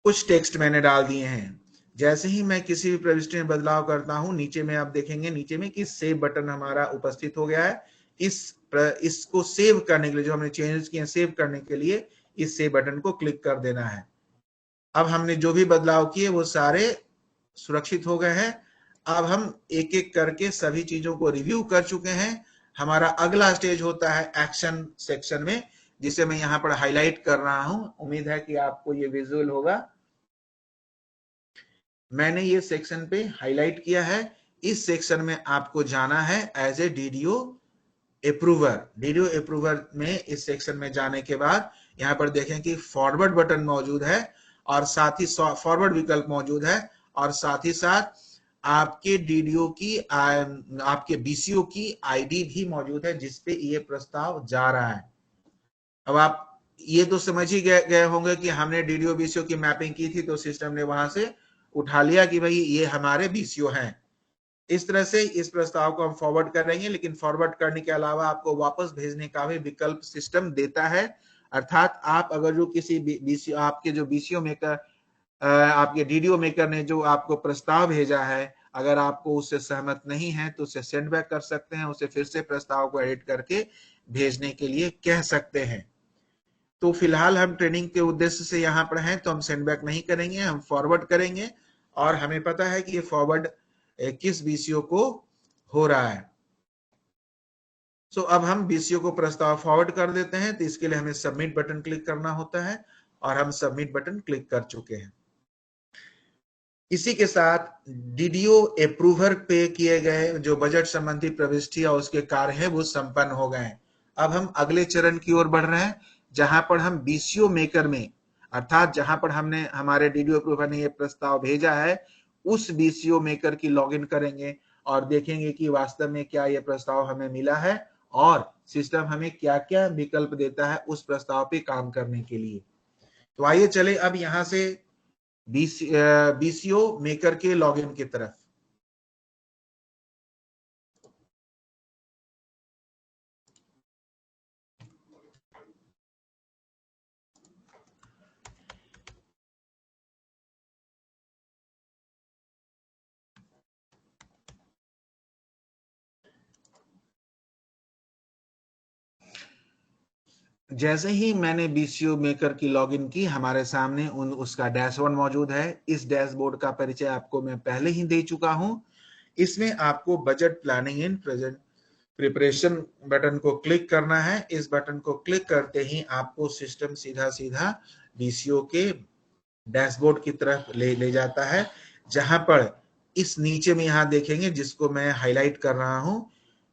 कुछ टेक्स्ट मैंने डाल दिए हैं। जैसे ही मैं किसी भी प्रविष्टि में बदलाव करता हूं, नीचे में आप देखेंगे नीचे में कि सेव बटन हमारा उपस्थित हो गया है। इसको सेव करने के लिए, जो हमने चेंजेस किए सेव करने के लिए इस सेव बटन को क्लिक कर देना है। अब हमने जो भी बदलाव किए वो सारे सुरक्षित हो गए हैं। अब हम एक एक करके सभी चीजों को रिव्यू कर चुके हैं। हमारा अगला स्टेज होता है एक्शन सेक्शन में, जिसे मैं यहाँ पर हाईलाइट कर रहा हूं। उम्मीद है कि आपको ये विजुअल होगा। मैंने ये सेक्शन पे हाईलाइट किया है। इस सेक्शन में आपको जाना है as a DDO approver. DDO approver में इस सेक्शन में जाने के बाद यहाँ पर देखें कि फॉरवर्ड बटन मौजूद है और साथ ही फॉरवर्ड विकल्प मौजूद है और साथ ही साथ आपके डीडीओ की आपके बीसीओ की आईडी भी मौजूद है जिसपे ये प्रस्ताव जा रहा है। अब आप ये तो समझ ही गए होंगे कि हमने डीडीओ बीसीओ की मैपिंग की थी, तो सिस्टम ने वहां से उठा लिया कि भाई ये हमारे बीसीओ हैं। इस तरह से इस प्रस्ताव को हम फॉरवर्ड कर रहे हैं, लेकिन फॉरवर्ड करने के अलावा आपको वापस भेजने का भी विकल्प सिस्टम देता है। अर्थात आप अगर जो किसी बीसीओ आपके जो बीसीओ मेकर आपके डीडीओ मेकर ने जो आपको प्रस्ताव भेजा है, अगर आपको उससे सहमत नहीं है तो उसे सेंड बैक कर सकते हैं, उसे फिर से प्रस्ताव को एडिट करके भेजने के लिए कह सकते हैं। तो फिलहाल हम ट्रेनिंग के उद्देश्य से यहाँ पर हैं, तो हम सेंड बैक नहीं करेंगे, हम फॉरवर्ड करेंगे और हमें पता है कि ये फॉरवर्ड किस बीसीओ को हो रहा है। सो अब हम बीसीओ को प्रस्ताव फॉरवर्ड कर देते हैं, तो इसके लिए हमें सबमिट बटन क्लिक करना होता है और हम सबमिट बटन क्लिक कर चुके हैं। इसी के साथ डीडीओ अप्रूवर पे किए गए जो बजट संबंधी प्रविष्टि और उसके कार्य है वो संपन्न हो गए। अब हम अगले चरण की ओर बढ़ रहे हैं, जहां पर हम बीसीओ मेकर में, अर्थात जहां पर हमने हमारे डीडीओ अप्रूवर ने ये प्रस्ताव भेजा है, उस बीसीओ मेकर की लॉगिन करेंगे और देखेंगे कि वास्तव में क्या ये प्रस्ताव हमें मिला है और सिस्टम हमें क्या क्या विकल्प देता है उस प्रस्ताव पे काम करने के लिए। तो आइए चले अब यहां से बीसीओ मेकर के लॉगिन की तरफ। जैसे ही मैंने बीसीओ मेकर की लॉगिन की, हमारे सामने उसका डैशबोर्ड मौजूद है। इस डैशबोर्ड का परिचय आपको मैं पहले ही दे चुका हूं। इसमें आपको budget planning in present preparation button को क्लिक करना है। इस बटन को क्लिक करते ही आपको सिस्टम सीधा सीधा बीसीओ के डैशबोर्ड की तरफ ले जाता है, जहां पर इस नीचे में यहां देखेंगे जिसको मैं हाईलाइट कर रहा हूं,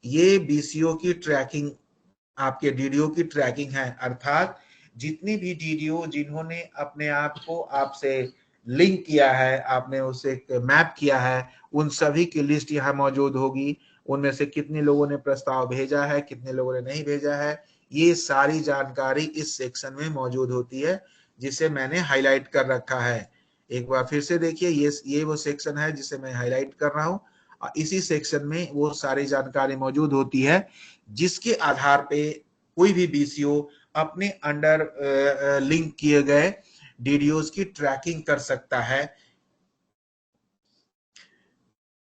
ये बीसीओ की ट्रैकिंग, आपके डीडीओ की ट्रैकिंग है। अर्थात जितनी भी डीडीओ जिन्होंने अपने आप को आपसे लिंक किया है, आपने उसे मैप किया है, उन सभी की लिस्ट यहाँ मौजूद होगी। उनमें से कितने लोगों ने प्रस्ताव भेजा है, कितने लोगों ने नहीं भेजा है, ये सारी जानकारी इस सेक्शन में मौजूद होती है, जिसे मैंने हाईलाइट कर रखा है। एक बार फिर से देखिए, ये वो सेक्शन है जिसे मैं हाईलाइट कर रहा हूँ। इसी सेक्शन में वो सारी जानकारी मौजूद होती है, जिसके आधार पे कोई भी बीसीओ अपने अंडर लिंक किए गए डीडीओज की ट्रैकिंग कर सकता है।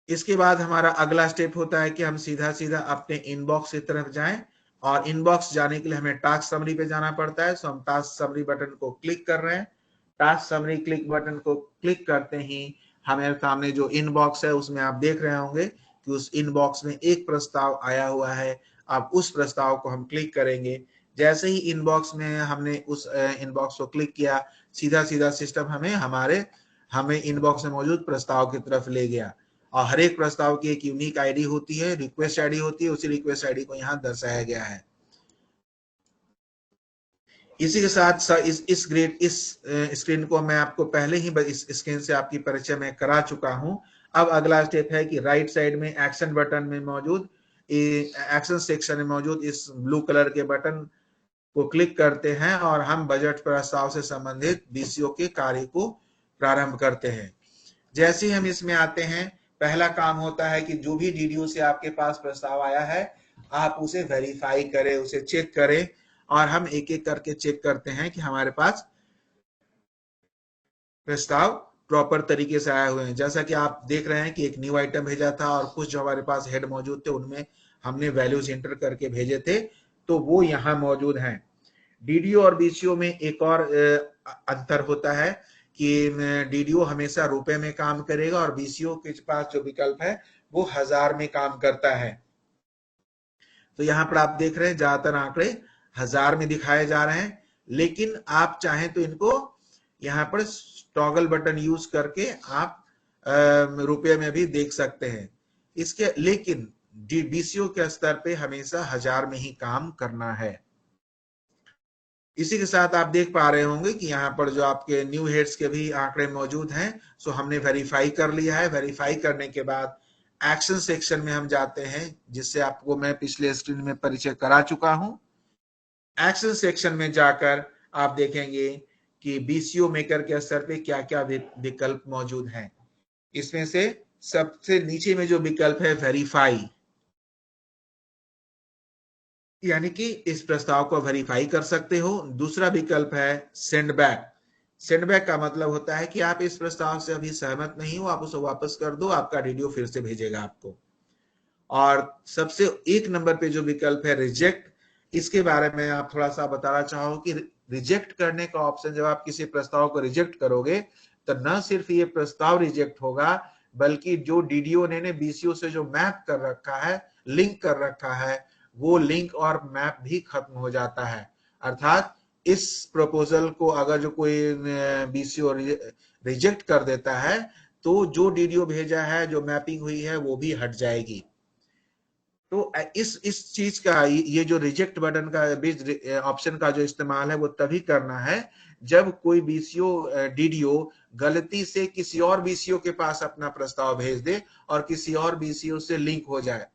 इसके बाद हमारा अगला स्टेप होता है कि हम सीधा सीधा अपने इनबॉक्स की तरफ जाएं, और इनबॉक्स जाने के लिए हमें टास्क समरी पे जाना पड़ता है। सो हम टास्क समरी बटन को क्लिक कर रहे हैं। टास्क समरी क्लिक बटन को क्लिक करते ही हमारे सामने जो इनबॉक्स है उसमें आप देख रहे होंगे कि उस इनबॉक्स में एक प्रस्ताव आया हुआ है। अब उस प्रस्ताव को हम क्लिक करेंगे। जैसे ही इनबॉक्स में हमने उस इनबॉक्स को क्लिक किया, सीधा सीधा सिस्टम हमें इनबॉक्स में मौजूद प्रस्ताव की तरफ ले गया। और हर एक प्रस्ताव की एक यूनिक आईडी होती है, रिक्वेस्ट आईडी होती है। उसी रिक्वेस्ट आईडी को यहाँ दर्शाया गया है। इसी के साथ इस स्क्रीन को मैं आपको पहले ही इस स्क्रीन से आपकी परिचय में करा चुका हूं। अब अगला स्टेप है कि राइट साइड में एक्शन बटन में मौजूद, एक्शन सेक्शन में मौजूद इस ब्लू कलर के बटन को क्लिक करते हैं और हम बजट प्रस्ताव से संबंधित बीसीओ के कार्य को प्रारंभ करते हैं। जैसे ही हम इसमें आते हैं, पहला काम होता है कि जो भी डीडीओ से आपके पास प्रस्ताव आया है, आप उसे वेरीफाई करें, उसे चेक करें। और हम एक एक करके चेक करते हैं कि हमारे पास प्रस्ताव प्रॉपर तरीके से आए हुए हैं। जैसा कि आप देख रहे हैं कि एक न्यू आइटम भेजा था और कुछ जो हमारे पास हेड मौजूद थे उनमें हमने वैल्यूज एंटर करके भेजे थे, तो वो यहाँ मौजूद हैं। डीडीओ और बीसीओ में एक और अंतर होता है कि डीडीओ हमेशा रुपए में काम करेगा और बीसीओ के पास जो विकल्प है वो हजार में काम करता है। तो यहाँ पर आप देख रहे हैं ज्यादातर आंकड़े हजार में दिखाए जा रहे हैं, लेकिन आप चाहें तो इनको यहाँ पर टॉगल बटन यूज करके आप रुपये में भी देख सकते हैं। इसके लेकिन बीसीओ के स्तर पे हमेशा हजार में ही काम करना है। इसी के साथ आप देख पा रहे होंगे कि यहाँ पर जो आपके न्यू हेड्स के भी आंकड़े मौजूद हैं। सो हमने वेरीफाई कर लिया है। वेरीफाई करने के बाद एक्शन सेक्शन में हम जाते हैं, जिससे आपको मैं पिछले स्क्रीन में परिचय करा चुका हूं। एक्शन सेक्शन में जाकर आप देखेंगे कि बीसीओ मेकर के स्तर पे क्या क्या विकल्प मौजूद हैं। इसमें से सबसे नीचे में जो विकल्प है वेरीफाई, यानी कि इस प्रस्ताव को वेरीफाई कर सकते हो। दूसरा विकल्प है सेंड बैक। सेंड बैक का मतलब होता है कि आप इस प्रस्ताव से अभी सहमत नहीं हो, आप उसे वापस कर दो, आपका डीडीओ फिर से भेजेगा आपको। और सबसे एक नंबर पे जो विकल्प है रिजेक्ट, इसके बारे में आप थोड़ा सा बताना चाहो कि रिजेक्ट करने का ऑप्शन, जब आप किसी प्रस्ताव को रिजेक्ट करोगे तो न सिर्फ ये प्रस्ताव रिजेक्ट होगा, बल्कि जो डीडीओ ने बीसीओ से जो मैप कर रखा है, लिंक कर रखा है, वो लिंक और मैप भी खत्म हो जाता है। अर्थात इस प्रपोजल को अगर जो कोई बीसीओ रिजेक्ट कर देता है तो जो डीडीओ भेजा है, जो मैपिंग हुई है, वो भी हट जाएगी। तो इस चीज का, ये जो रिजेक्ट बटन का ऑप्शन का जो इस्तेमाल है वो तभी करना है जब कोई बीसीओ डीडीओ गलती से किसी और बीसीओ के पास अपना प्रस्ताव भेज दे और किसी और बीसीओ से लिंक हो जाए।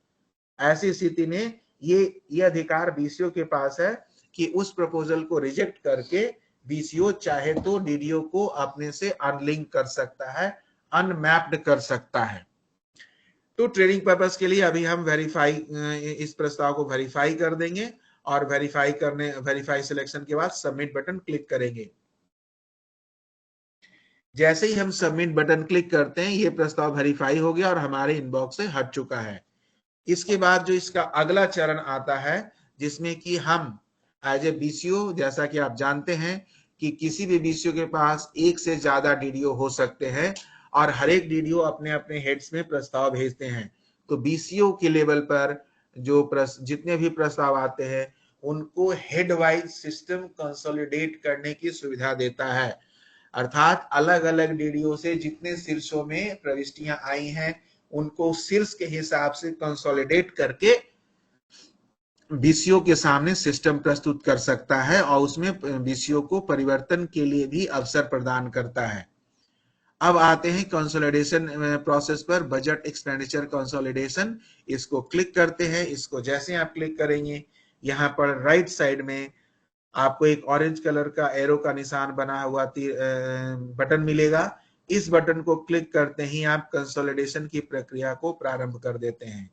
ऐसी स्थिति में ये अधिकार बीसीओ के पास है कि उस प्रपोजल को रिजेक्ट करके बीसीओ चाहे तो डीडीओ को अपने से अनलिंक कर सकता है, अनमैप्ड कर सकता है। तो ट्रेनिंग पर्पस के लिए अभी हम वेरीफाई, इस प्रस्ताव को वेरीफाई कर देंगे और वेरीफाई सिलेक्शन के बाद सबमिट बटन क्लिक करेंगे। जैसे ही हम सबमिट बटन क्लिक करते हैं, ये प्रस्ताव वेरीफाई हो गया और हमारे इनबॉक्स से हट चुका है। इसके बाद जो इसका अगला चरण आता है, जिसमें कि हम एज ए बीसीओ, जैसा कि आप जानते हैं कि किसी भी बीसीओ के पास एक से ज्यादा डीडीओ हो सकते हैं और हर एक डीडीओ अपने अपने हेड्स में प्रस्ताव भेजते हैं। तो बीसीओ के लेवल पर जितने भी प्रस्ताव आते हैं उनको हेड वाइज सिस्टम कंसोलिडेट करने की सुविधा देता है। अर्थात अलग अलग डीडीओ से जितने शीर्षों में प्रविष्टियां आई हैं उनको शीर्ष के हिसाब से कंसोलिडेट करके बीसीओ के सामने सिस्टम प्रस्तुत कर सकता है और उसमें बीसीओ को परिवर्तन के लिए भी अवसर प्रदान करता है। अब आते हैं कंसोलिडेशन प्रोसेस पर, बजट एक्सपेंडिचर कंसोलिडेशन। इसको क्लिक करते हैं। इसको जैसे आप क्लिक करेंगे, यहाँ पर राइट साइड में आपको एक ऑरेंज कलर का एरो का निशान बना हुआ बटन मिलेगा। इस बटन को क्लिक करते ही आप कंसोलिडेशन की प्रक्रिया को प्रारंभ कर देते हैं।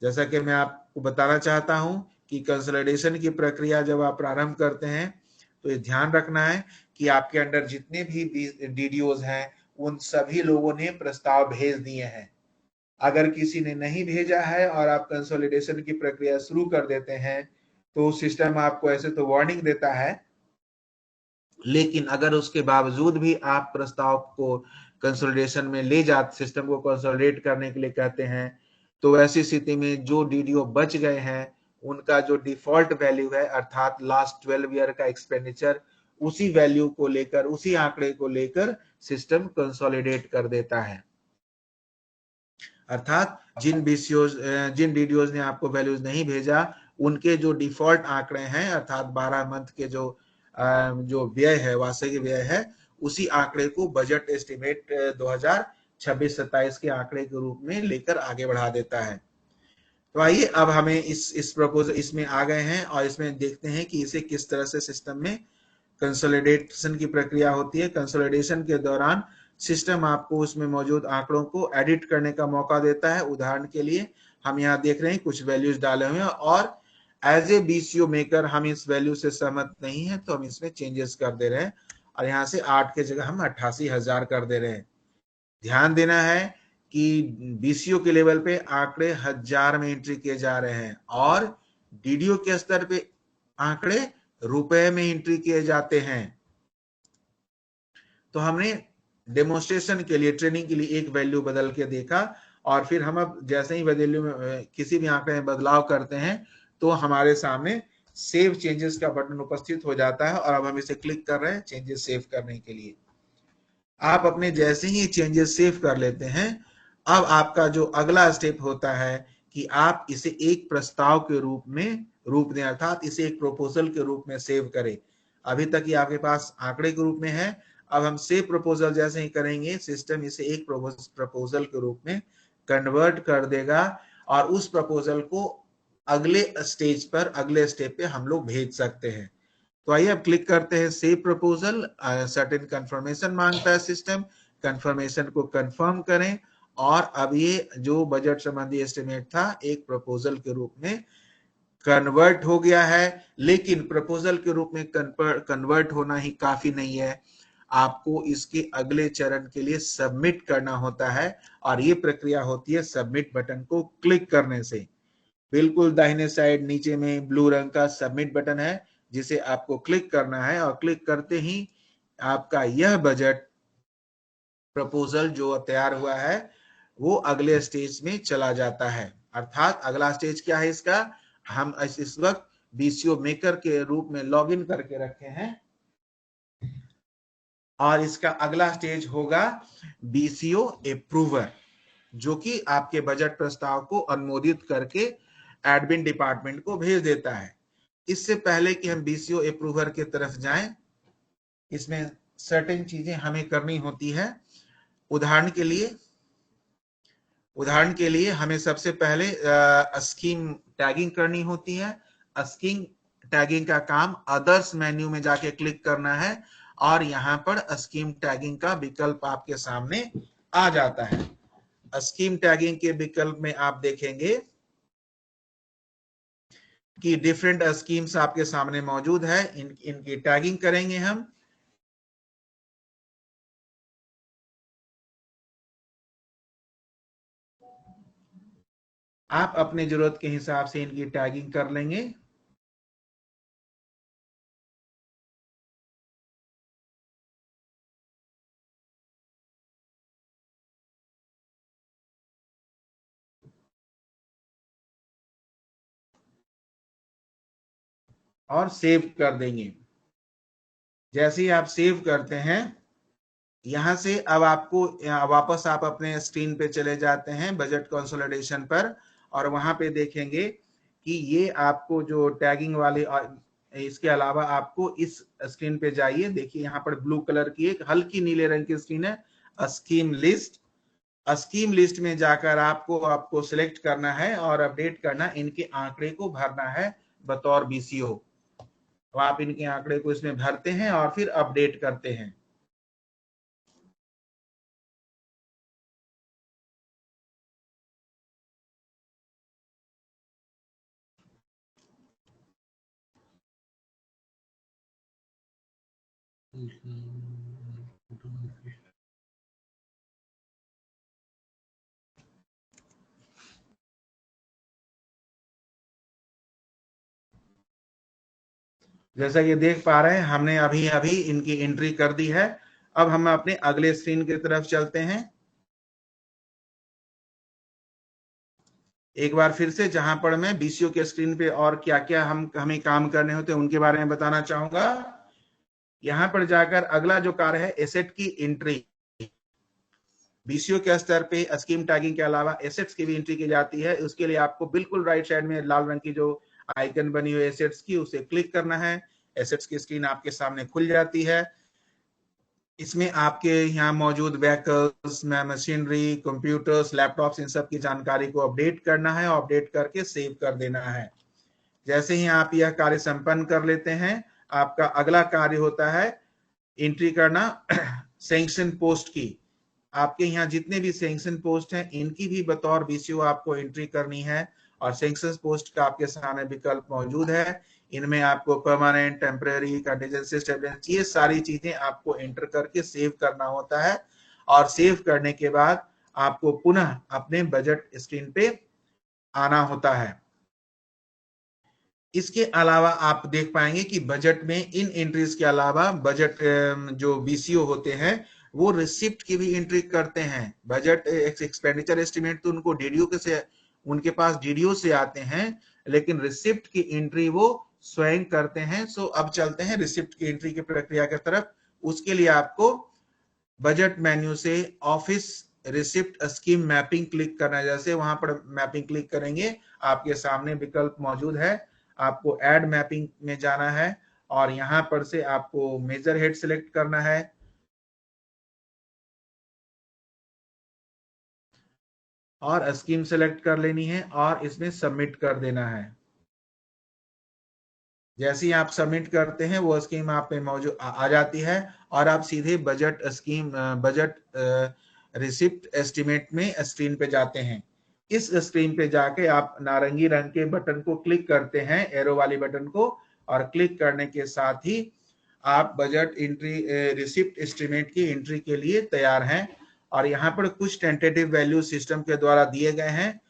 जैसा कि मैं आपको बताना चाहता हूं कि कंसोलिडेशन की प्रक्रिया जब आप प्रारंभ करते हैं तो ये ध्यान रखना है कि आपके अंडर जितने भी डीडीओज हैं उन सभी लोगों ने प्रस्ताव भेज दिए हैं। अगर किसी ने नहीं भेजा है और आप कंसोलिडेशन की प्रक्रिया शुरू कर देते हैं तो सिस्टम आपको ऐसे तो वार्निंग देता है, लेकिन अगर उसके बावजूद भी आप प्रस्ताव को कंसोलिडेशन में ले जाते, सिस्टम को कंसोलिडेट करने के लिए कहते हैं, तो ऐसी स्थिति में जो डीडीओ बच गए हैं उनका जो डिफॉल्ट वैल्यू है, अर्थात लास्ट 12 ईयर का एक्सपेंडिचर, उसी वैल्यू को लेकर, उसी आंकड़े को लेकर सिस्टम कंसोलिडेट कर देता है। अर्थात जिन डीडीओज ने आपको वैल्यूज नहीं भेजा उनके जो डिफॉल्ट आंकड़े हैं, अर्थात 12 मंथ के जो व्यय है, वार्षिक व्यय है, उसी आंकड़े को बजट एस्टिमेट 2026-27 के आंकड़े के रूप में लेकर आगे बढ़ा देता है। तो आइए अब हमें इस प्रपोजल इसमें आ गए हैं और इसमें देखते हैं कि इसे किस तरह से सिस्टम में कंसोलिडेशन की प्रक्रिया होती है। कंसोलिडेशन के दौरान सिस्टम आपको उसमें मौजूद आंकड़ों को एडिट करने का मौका देता है। उदाहरण के लिए हम यहाँ देख रहे हैं कुछ वैल्यूज डाले हुए हैं और एज ए बीसीओ मेकर हम इस वैल्यू से सहमत नहीं है तो हम इसमें चेंजेस कर दे रहे हैं और यहाँ से 8 के जगह हम 88,000 कर दे रहे हैं। ध्यान देना है कि बीसीओ के लेवल पे आंकड़े हजार में एंट्री किए जा रहे हैं और डीडीओ के स्तर पे आंकड़े रुपए में एंट्री किए जाते हैं। तो हमने डेमोन्स्ट्रेशन के लिए, ट्रेनिंग के लिए एक वैल्यू बदल के देखा और फिर हम अब जैसे ही वैल्यू में किसी भी आंकड़े में बदलाव करते हैं तो हमारे सामने सेव चेंजेस का बटन उपस्थित हो जाता है और अब हम इसे क्लिक कर रहे हैं चेंजेस सेव करने के लिए। आप अपने जैसे ही चेंजेस सेव कर लेते हैं, अब आपका जो अगला स्टेप होता है कि आप इसे एक प्रस्ताव के रूप दें, अर्थात इसे एक प्रपोजल के रूप में सेव करें। अभी तक ये आपके पास आंकड़े के रूप में है, अब हम सेव प्रपोजल जैसे ही करेंगे सिस्टम इसे एक प्रपोजल के रूप में कन्वर्ट कर देगा और उस प्रपोजल को अगले स्टेज पर, अगले स्टेप पे हम लोग भेज सकते हैं। तो आइए अब क्लिक करते हैं सेव प्रपोजल। सर्टेन कंफर्मेशन मांगता है सिस्टम, कंफर्मेशन को कंफर्म करें और अब ये जो बजट संबंधी एस्टिमेट था एक प्रपोजल के रूप में कन्वर्ट हो गया है। लेकिन प्रपोजल के रूप में कन्वर्ट होना ही काफी नहीं है, आपको इसके अगले चरण के लिए सबमिट करना होता है और ये प्रक्रिया होती है सबमिट बटन को क्लिक करने से। बिल्कुल दाहिने साइड नीचे में ब्लू रंग का सबमिट बटन है, जिसे आपको क्लिक करना है, और क्लिक करते ही आपका यह बजट प्रपोजल जो तैयार हुआ है वो अगले स्टेज में चला जाता है। अर्थात अगला स्टेज क्या है इसका, हम इस वक्त बीसीओ मेकर के रूप में लॉगिन करके रखे हैं, और इसका अगला स्टेज होगा बीसीओ अप्रूवर, जो कि आपके बजट प्रस्ताव को अनुमोदित करके एडमिन डिपार्टमेंट को भेज देता है। इससे पहले कि हम बीसीओ अप्रूवर की तरफ जाएं, इसमें सर्टेन चीजें हमें करनी होती है। उदाहरण के लिए हमें सबसे पहले स्कीम टैगिंग करनी होती है। स्कीम टैगिंग का काम अदर्स मेन्यू में जाके क्लिक करना है, और यहाँ पर स्कीम टैगिंग का विकल्प आपके सामने आ जाता है। स्कीम टैगिंग के विकल्प में आप देखेंगे कि डिफरेंट स्कीम्स आपके सामने मौजूद है। इनकी टैगिंग करेंगे हम। आप अपने जरूरत के हिसाब से इनकी टैगिंग कर लेंगे। और सेव कर देंगे। जैसे ही आप सेव करते हैं, यहां से अब आपको वापस आप अपने स्क्रीन पे चले जाते हैं बजट कंसोलिडेशन पर, और वहां पे देखेंगे कि ये आपको जो टैगिंग वाले, इसके अलावा आपको इस स्क्रीन पे जाइए, देखिए यहाँ पर ब्लू कलर की एक हल्की नीले रंग की स्क्रीन है, स्कीम लिस्ट। स्कीम लिस्ट में जाकर आपको सिलेक्ट करना है और अपडेट करना, इनके आंकड़े को भरना है बतौर बीसीओ। तो आप इनके आंकड़े को इसमें भरते हैं और फिर अपडेट करते हैं। जैसा कि देख पा रहे हैं, हमने अभी अभी इनकी एंट्री कर दी है। अब हम अपने अगले स्क्रीन की तरफ चलते हैं। एक बार फिर से, जहां पर मैं बीसीओ के स्क्रीन पे और क्या क्या हमें काम करने होते हैं उनके बारे में बताना चाहूंगा। यहां पर जाकर अगला जो कार्य है एसेट की एंट्री। बीसीओ के स्तर पे स्कीम टैगिंग के अलावा एसेट्स की भी एंट्री की जाती है। उसके लिए आपको बिल्कुल राइट साइड में लाल रंग की जो आइकन बनी हुई है एसेट्स की, उसे क्लिक करना है। एसेट्स की स्क्रीन आपके सामने खुल जाती है। इसमें आपके यहाँ मौजूद व्हीकल्स, मशीनरी, कंप्यूटर्स, लैपटॉप्स, इन सब की जानकारी को अपडेट करना है, और अपडेट करके सेव कर देना है। जैसे ही आप यह कार्य संपन्न कर लेते हैं, आपका अगला कार्य होता है एंट्री करना सैंक्शन पोस्ट की। आपके यहाँ जितने भी सैंक्शन पोस्ट हैं, इनकी भी बतौर बीसीओ आपको एंट्री करनी है, और सैंक्शन पोस्ट का आपके सामने विकल्प मौजूद है। इनमें आपको परमानेंट, टेम्परेरी, कंटीजेंसी स्टेटमेंट, ये सारी चीजें आपको एंटर करके सेव करना होता है, और सेव करने के बाद आपको पुनः अपने बजट स्क्रीन पे आना होता है। इसके अलावा आप देख पाएंगे कि बजट में इन एंट्रीज के अलावा बजट जो बीसीओ होते हैं वो रिसिप्ट की भी एंट्री करते हैं। बजट एक्सपेंडिचर एस्टिमेट तो उनको डीडीओ के से उनके पास डीडीओ से आते हैं, लेकिन रिसिप्ट की एंट्री वो स्वयं करते हैं। सो अब चलते हैं रिसिप्ट की एंट्री की प्रक्रिया की तरफ। उसके लिए आपको बजट मेन्यू से office receipt scheme mapping click करना है। जैसे वहां पर मैपिंग क्लिक करेंगे, आपके सामने विकल्प मौजूद है। आपको ऐड मैपिंग में जाना है, और यहां पर से आपको मेजर हेड सिलेक्ट करना है, और स्कीम सिलेक्ट कर लेनी है, और इसमें सबमिट कर देना है। जैसे ही आप सबमिट करते हैं, वो स्कीम आप पे मौजूद आ जाती है, और आप सीधे बजट रिसिप्ट एस्टिमेट में स्क्रीन पे जाते हैं। इस स्क्रीन पे जाके आप नारंगी रंग के बटन को क्लिक करते हैं, एरो वाली बटन को, और क्लिक करने के साथ ही आप बजट एंट्री रिसिप्ट एस्टिमेट की एंट्री के लिए तैयार हैं। और यहाँ पर कुछ टेंटेटिव वैल्यू सिस्टम के द्वारा दिए गए हैं।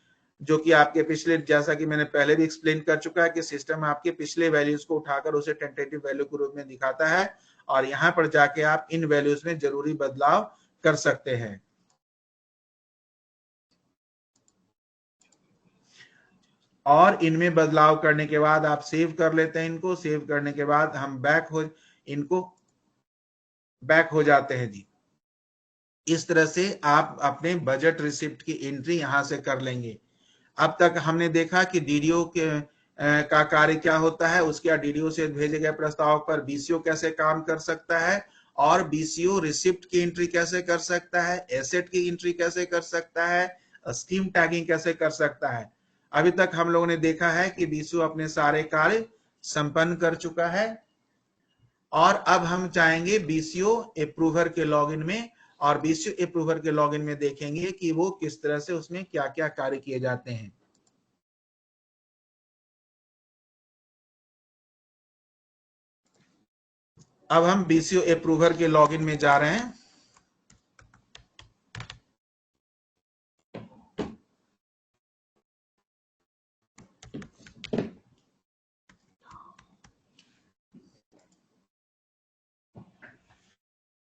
जो कि आपके पिछले, जैसा कि मैंने पहले भी एक्सप्लेन कर चुका है कि सिस्टम आपके पिछले वैल्यूज को उठाकर उसे टेंटेटिव वैल्यू के रूप में दिखाता है और यहाँ पर जाके आप इन वैल्यूज में जरूरी बदलाव कर सकते हैं। और इनमें बदलाव करने के बाद आप सेव कर लेते हैं। इनको सेव करने के बाद हम बैक हो जाते हैं जी। इस तरह से आप अपने बजट रिसिप्ट की एंट्री यहां से कर लेंगे। अब तक हमने देखा कि डीडीओ का कार्य क्या होता है, उसके बाद डीडीओ से भेजे गए प्रस्ताव पर बीसीओ कैसे काम कर सकता है और बीसीओ रिसिप्ट की एंट्री कैसे कर सकता है, एसेट की एंट्री कैसे कर सकता है, स्कीम टैगिंग कैसे कर सकता है। अभी तक हम लोगों ने देखा है कि बीसीओ अपने सारे कार्य संपन्न कर चुका है और अब हम चाहेंगे बीसीओ अप्रूवर के लॉगिन में, और बीसीओ अप्रूवर के लॉगिन में देखेंगे कि वो किस तरह से उसमें क्या क्या कार्य किए जाते हैं। अब हम बीसीओ अप्रूवर के लॉगिन में जा रहे हैं।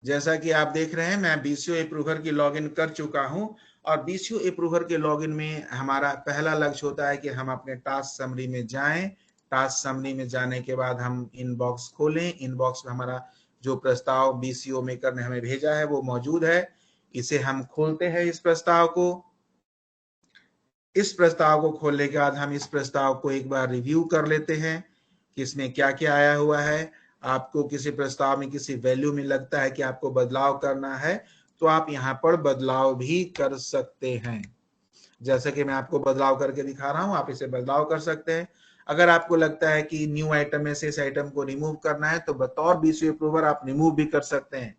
जैसा कि आप देख रहे हैं मैं बीसीओ अप्रूवर की लॉगिन कर चुका हूं और बीसीओ अप्रूवर के लॉगिन में हमारा पहला लक्ष्य होता है कि हम अपने टास्क समरी में जाएं। टास्क समरी में जाने के बाद हम इनबॉक्स खोलें। इनबॉक्स में हमारा जो प्रस्ताव बीसीओ मेकर ने हमें भेजा है वो मौजूद है। इसे हम खोलते हैं। इस प्रस्ताव को खोलने के बाद हम इस प्रस्ताव को एक बार रिव्यू कर लेते हैं कि इसमें क्या क्या आया हुआ है। आपको किसी प्रस्ताव में किसी वैल्यू में लगता है कि आपको बदलाव करना है तो आप यहाँ पर बदलाव भी कर सकते हैं। जैसे कि मैं आपको बदलाव करके दिखा रहा हूं, आप इसे बदलाव कर सकते हैं। अगर आपको लगता है कि न्यू आइटम में से इस आइटम को रिमूव करना है तो बतौर बीसीओ अप्रूवर आप रिमूव भी कर सकते हैं।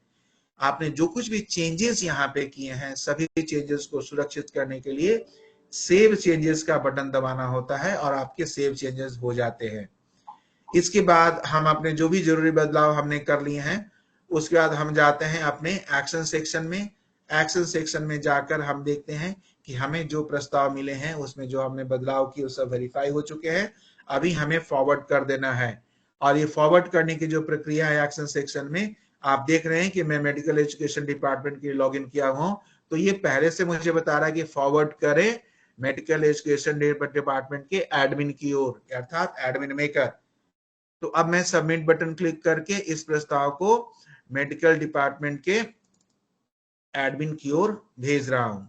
आपने जो कुछ भी चेंजेस यहाँ पे किए हैं सभी चेंजेस को सुरक्षित करने के लिए सेव चेंजेस का बटन दबाना होता है और आपके सेव चेंजेस हो जाते हैं। इसके बाद हम अपने जो भी जरूरी बदलाव हमने कर लिए हैं उसके बाद हम जाते हैं अपने एक्शन सेक्शन में। एक्शन सेक्शन में जाकर हम देखते हैं कि हमें जो प्रस्ताव मिले हैं उसमें जो हमने बदलाव किए वो सब वेरीफाई हो चुके हैं। अभी हमें फॉरवर्ड कर देना है और ये फॉरवर्ड करने की जो प्रक्रिया है एक्शन सेक्शन में आप देख रहे हैं कि मैं मेडिकल एजुकेशन डिपार्टमेंट के लिए लॉग इन किया हूं तो ये पहले से मुझे बता रहा है कि फॉरवर्ड करें मेडिकल एजुकेशन डिपार्टमेंट के एडमिन की ओर, अर्थात एडमिन मेकर। तो अब मैं सबमिट बटन क्लिक करके इस प्रस्ताव को मेडिकल डिपार्टमेंट के एडमिन की ओर भेज रहा हूं।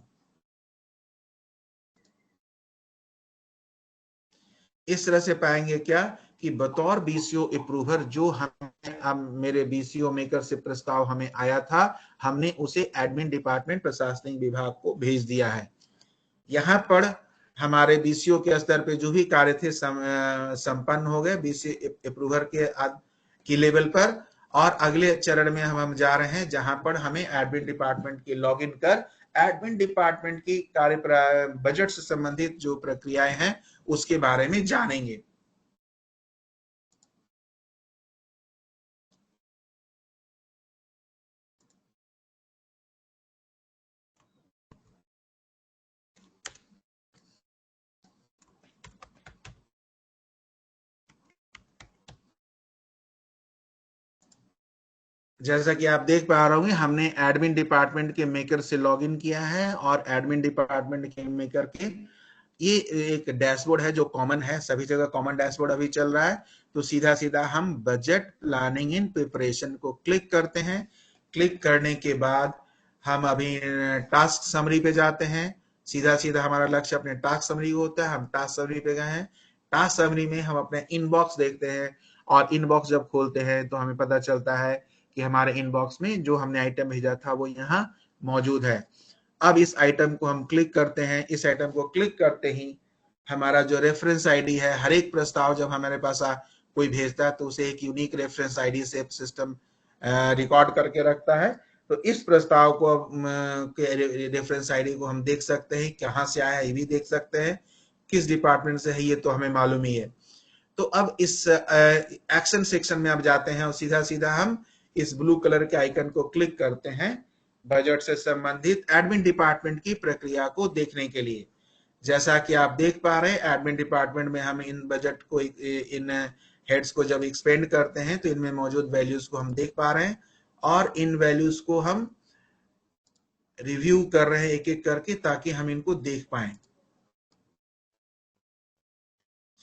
इस तरह से पाएंगे क्या कि बतौर बीसीओ अप्रूवर जो हम मेरे बीसीओ मेकर से प्रस्ताव हमें आया था हमने उसे एडमिन डिपार्टमेंट प्रशासनिक विभाग को भेज दिया है। यहाँ पर हमारे बीसीओ के स्तर पे जो भी कार्य थे संपन्न हो गए बीसीओ अप्रूवर की लेवल पर। और अगले चरण में हम जा रहे हैं जहां पर हमें एडमिन डिपार्टमेंट की लॉगिन कर एडमिन डिपार्टमेंट की कार्य बजट से संबंधित जो प्रक्रियाएं हैं उसके बारे में जानेंगे। जैसा कि आप देख पा रहे होंगे हमने एडमिन डिपार्टमेंट के मेकर से लॉगिन किया है और एडमिन डिपार्टमेंट के मेकर के ये एक डैशबोर्ड है जो कॉमन है, सभी जगह कॉमन डैशबोर्ड अभी चल रहा है। तो सीधा सीधा हम बजट प्लानिंग इन प्रिपरेशन को क्लिक करते हैं। क्लिक करने के बाद हम अभी टास्क समरी पे जाते हैं। सीधा सीधा हमारा लक्ष्य अपने टास्क समरी होता है। हम टास्क समरी पे गए हैं। टास्क समरी में हम अपने इनबॉक्स देखते हैं और इनबॉक्स जब खोलते हैं तो हमें पता चलता है कि हमारे इनबॉक्स में जो हमने आइटम भेजा था वो यहाँ मौजूद है। अब इस आइटम को हम क्लिक करते हैं। इस आइटम को क्लिक करते ही हमारा जो रेफरेंस आईडी है, हर एक प्रस्ताव जब हमारे पास कोई भेजता है तो उसे एक यूनिक रेफरेंस आईडी से सिस्टम रिकॉर्ड करके रखता है। तो इस प्रस्ताव को के रेफरेंस आईडी को हम देख सकते हैं, कहाँ से आया ये भी देख सकते हैं, किस डिपार्टमेंट से है ये तो हमें मालूम ही है। तो अब इस एक्शन सेक्शन में अब जाते हैं और सीधा सीधा हम इस ब्लू कलर के आइकन को क्लिक करते हैं बजट से संबंधित एडमिन डिपार्टमेंट की प्रक्रिया को देखने के लिए। जैसा कि आप देख पा रहे हैं एडमिन डिपार्टमेंट में हम इन बजट को इन हेड्स को जब एक्सपेंड करते हैं तो इनमें मौजूद वैल्यूज को हम देख पा रहे हैं और इन वैल्यूज को हम रिव्यू कर रहे हैं एक एक करके ताकि हम इनको देख पाए।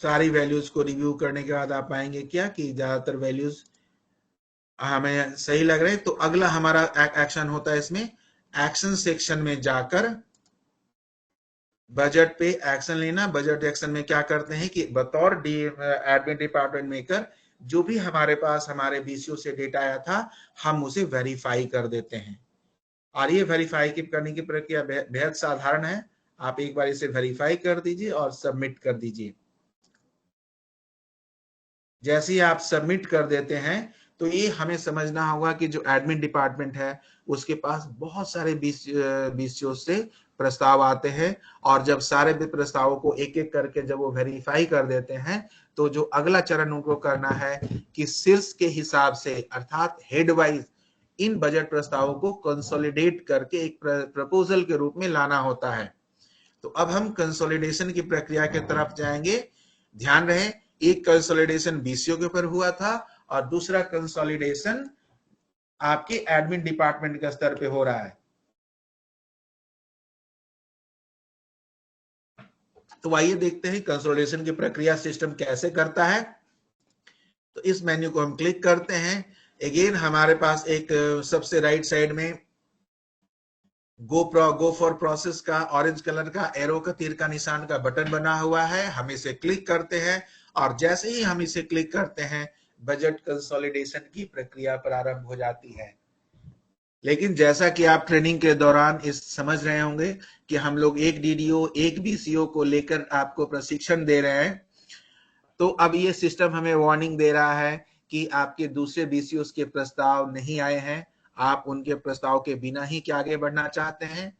सारी वैल्यूज को रिव्यू करने के बाद आप पाएंगे क्या कि ज्यादातर वैल्यूज हमें सही लग रहे हैं। तो अगला हमारा एक्शन होता है इसमें एक्शन सेक्शन में जाकर बजट पे एक्शन लेना। बजट एक्शन में क्या करते हैं कि बतौर एडमिन डिपार्टमेंट मेकर जो भी हमारे पास हमारे बीसीओ से डेटा आया था हम उसे वेरीफाई कर देते हैं और ये वेरीफाई करने की प्रक्रिया बेहद साधारण है। आप एक बार इसे वेरीफाई कर दीजिए और सबमिट कर दीजिए। जैसे ही आप सबमिट कर देते हैं तो ये हमें समझना होगा कि जो एडमिन डिपार्टमेंट है उसके पास बहुत सारे बीसीओ से प्रस्ताव आते हैं और जब सारे प्रस्तावों को एक एक करके जब वो वेरीफाई कर देते हैं तो जो अगला चरण उनको करना है कि शीर्ष के हिसाब से अर्थात हेड वाइज इन बजट प्रस्तावों को कंसोलिडेट करके एक प्रपोजल के रूप में लाना होता है। तो अब हम कंसोलिडेशन की प्रक्रिया के तरफ जाएंगे। ध्यान रहे एक कंसोलिडेशन बीसीओ के ऊपर हुआ था और दूसरा कंसोलिडेशन आपके एडमिन डिपार्टमेंट के स्तर पे हो रहा है। तो आइए देखते हैं कंसोलिडेशन की प्रक्रिया सिस्टम कैसे करता है। तो इस मेन्यू को हम क्लिक करते हैं। अगेन हमारे पास एक सबसे राइट साइड में गो फॉर प्रोसेस का ऑरेंज कलर का एरो का तीर का निशान का बटन बना हुआ है। हम इसे क्लिक करते हैं और जैसे ही हम इसे क्लिक करते हैं बजट कंसोलिडेशन की प्रक्रिया प्रारंभ हो जाती है। लेकिन जैसा कि आप ट्रेनिंग के दौरान इस समझ रहे होंगे कि हम लोग एक डीडीओ एक बीसीओ को लेकर आपको प्रशिक्षण दे रहे हैं, तो अब ये सिस्टम हमें वार्निंग दे रहा है कि आपके दूसरे बीसीओ के प्रस्ताव नहीं आए हैं, आप उनके प्रस्ताव के बिना ही क्या आगे बढ़ना चाहते हैं।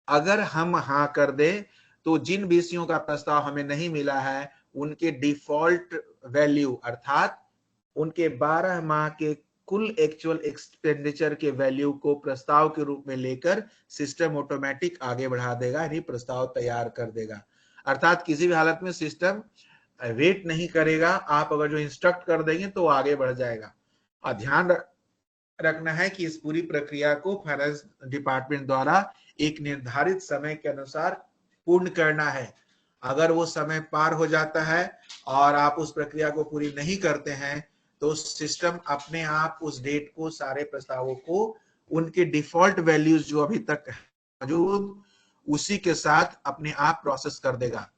अगर हम हाँ कर दे तो जिन बीसीओ का प्रस्ताव हमें नहीं मिला है उनके डिफॉल्ट वैल्यू अर्थात उनके 12 माह के कुल एक्चुअल एक्सपेंडिचर के वैल्यू को प्रस्ताव के रूप में लेकर सिस्टम ऑटोमेटिक आगे बढ़ा देगा, यानी प्रस्ताव तैयार कर देगा। अर्थात किसी भी हालत में सिस्टम वेट नहीं करेगा, आप अगर जो इंस्ट्रक्ट कर देंगे तो आगे बढ़ जाएगा। और ध्यान रखना है कि इस पूरी प्रक्रिया को फाइनेंस डिपार्टमेंट द्वारा एक निर्धारित समय के अनुसार पूर्ण करना है। अगर वो समय पार हो जाता है और आप उस प्रक्रिया को पूरी नहीं करते हैं तो सिस्टम अपने आप उस डेट को सारे प्रस्तावों को उनके डिफॉल्ट वैल्यूज जो अभी तक मौजूद उसी के साथ अपने आप प्रोसेस कर देगा।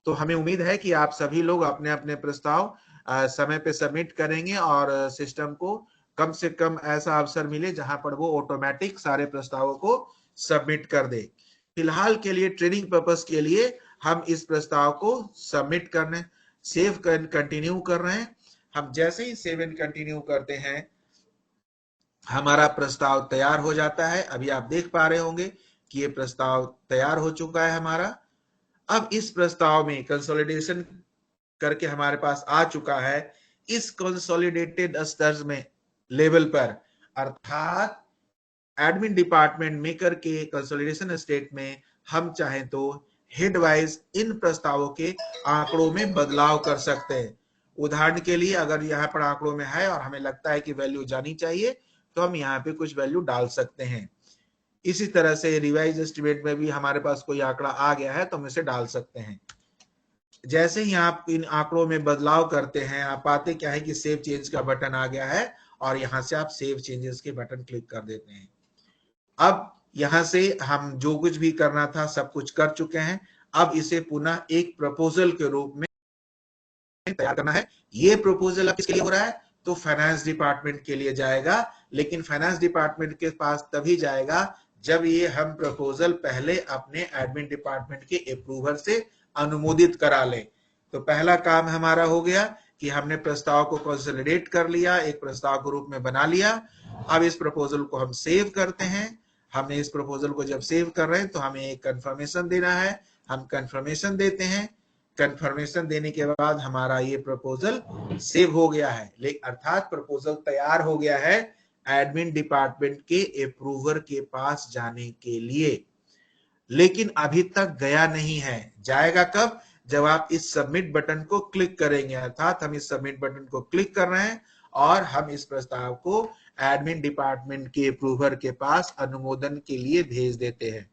तो हमें उम्मीद है कि आप सभी लोग अपने अपने प्रस्ताव समय पे सबमिट करेंगे और सिस्टम को कम से कम ऐसा अवसर मिले जहां पर वो ऑटोमेटिक सारे प्रस्तावों को सबमिट कर दे। फिलहाल के लिए ट्रेनिंग पर्पस के लिए हम इस प्रस्ताव को सबमिट करने सेव कर कंटिन्यू कर रहे हैं। हम जैसे ही सेव एंड कंटिन्यू करते हैं हमारा प्रस्ताव तैयार हो जाता है। अभी आप देख पा रहे होंगे कि ये प्रस्ताव तैयार हो चुका है हमारा। अब इस प्रस्ताव में कंसोलिडेशन करके हमारे पास आ चुका है इस कंसोलिडेटेड स्तर में लेवल पर अर्थात एडमिन डिपार्टमेंट मेकर के कंसोलिडेशन स्टेट में हम चाहें तो हेड वाइज इन प्रस्तावों के आंकड़ों में बदलाव कर सकते हैं। उदाहरण के लिए अगर यहाँ पर आंकड़ों में है और हमें लगता है कि वैल्यू जानी चाहिए तो हम यहाँ पे कुछ वैल्यू डाल सकते हैं। इसी तरह से रिवाइज एस्टिमेट में भी हमारे पास कोई आंकड़ा आ गया है तो हम इसे डाल सकते हैं। जैसे ही आप इन आंकड़ों में बदलाव करते हैं आप पाते क्या है कि सेव चेंज का बटन आ गया है और यहां से आप सेव चेंजेस के बटन क्लिक कर देते हैं। अब यहां से हम जो कुछ भी करना था सब कुछ कर चुके हैं। अब इसे पुनः एक प्रपोजल के रूप में तैयार करना है। ये प्रपोजल अब किसके लिए हो रहा है तो फाइनेंस डिपार्टमेंट के लिए जाएगा, लेकिन फाइनेंस डिपार्टमेंट के पास तभी जाएगा जब ये हम प्रपोजल पहले अपने एडमिन डिपार्टमेंट के अप्रूवर से अनुमोदित करा ले। तो पहला काम हमारा हो गया कि हमने प्रस्ताव को कंसोलिडेट कर लिया, एक प्रस्ताव के रूप में बना लिया। अब इस प्रपोजल को हम सेव करते हैं। हमने इस प्रपोजल को जब सेव कर रहे हैं तो हमें एक कंफर्मेशन देना है, हम कंफर्मेशन देते हैं। कंफर्मेशन देने के बाद हमारा ये प्रपोजल सेव हो गया है, लेकिन अर्थात प्रपोजल तैयार हो गया है एडमिन डिपार्टमेंट के अप्रूवर के पास जाने के लिए। लेकिन अभी तक गया नहीं है। जाएगा कब? जब आप इस सबमिट बटन को क्लिक करेंगे, अर्थात हम इस सबमिट बटन को क्लिक कर रहे हैं और हम इस प्रस्ताव को एडमिन डिपार्टमेंट के अप्रूवर के पास अनुमोदन के लिए भेज देते हैं।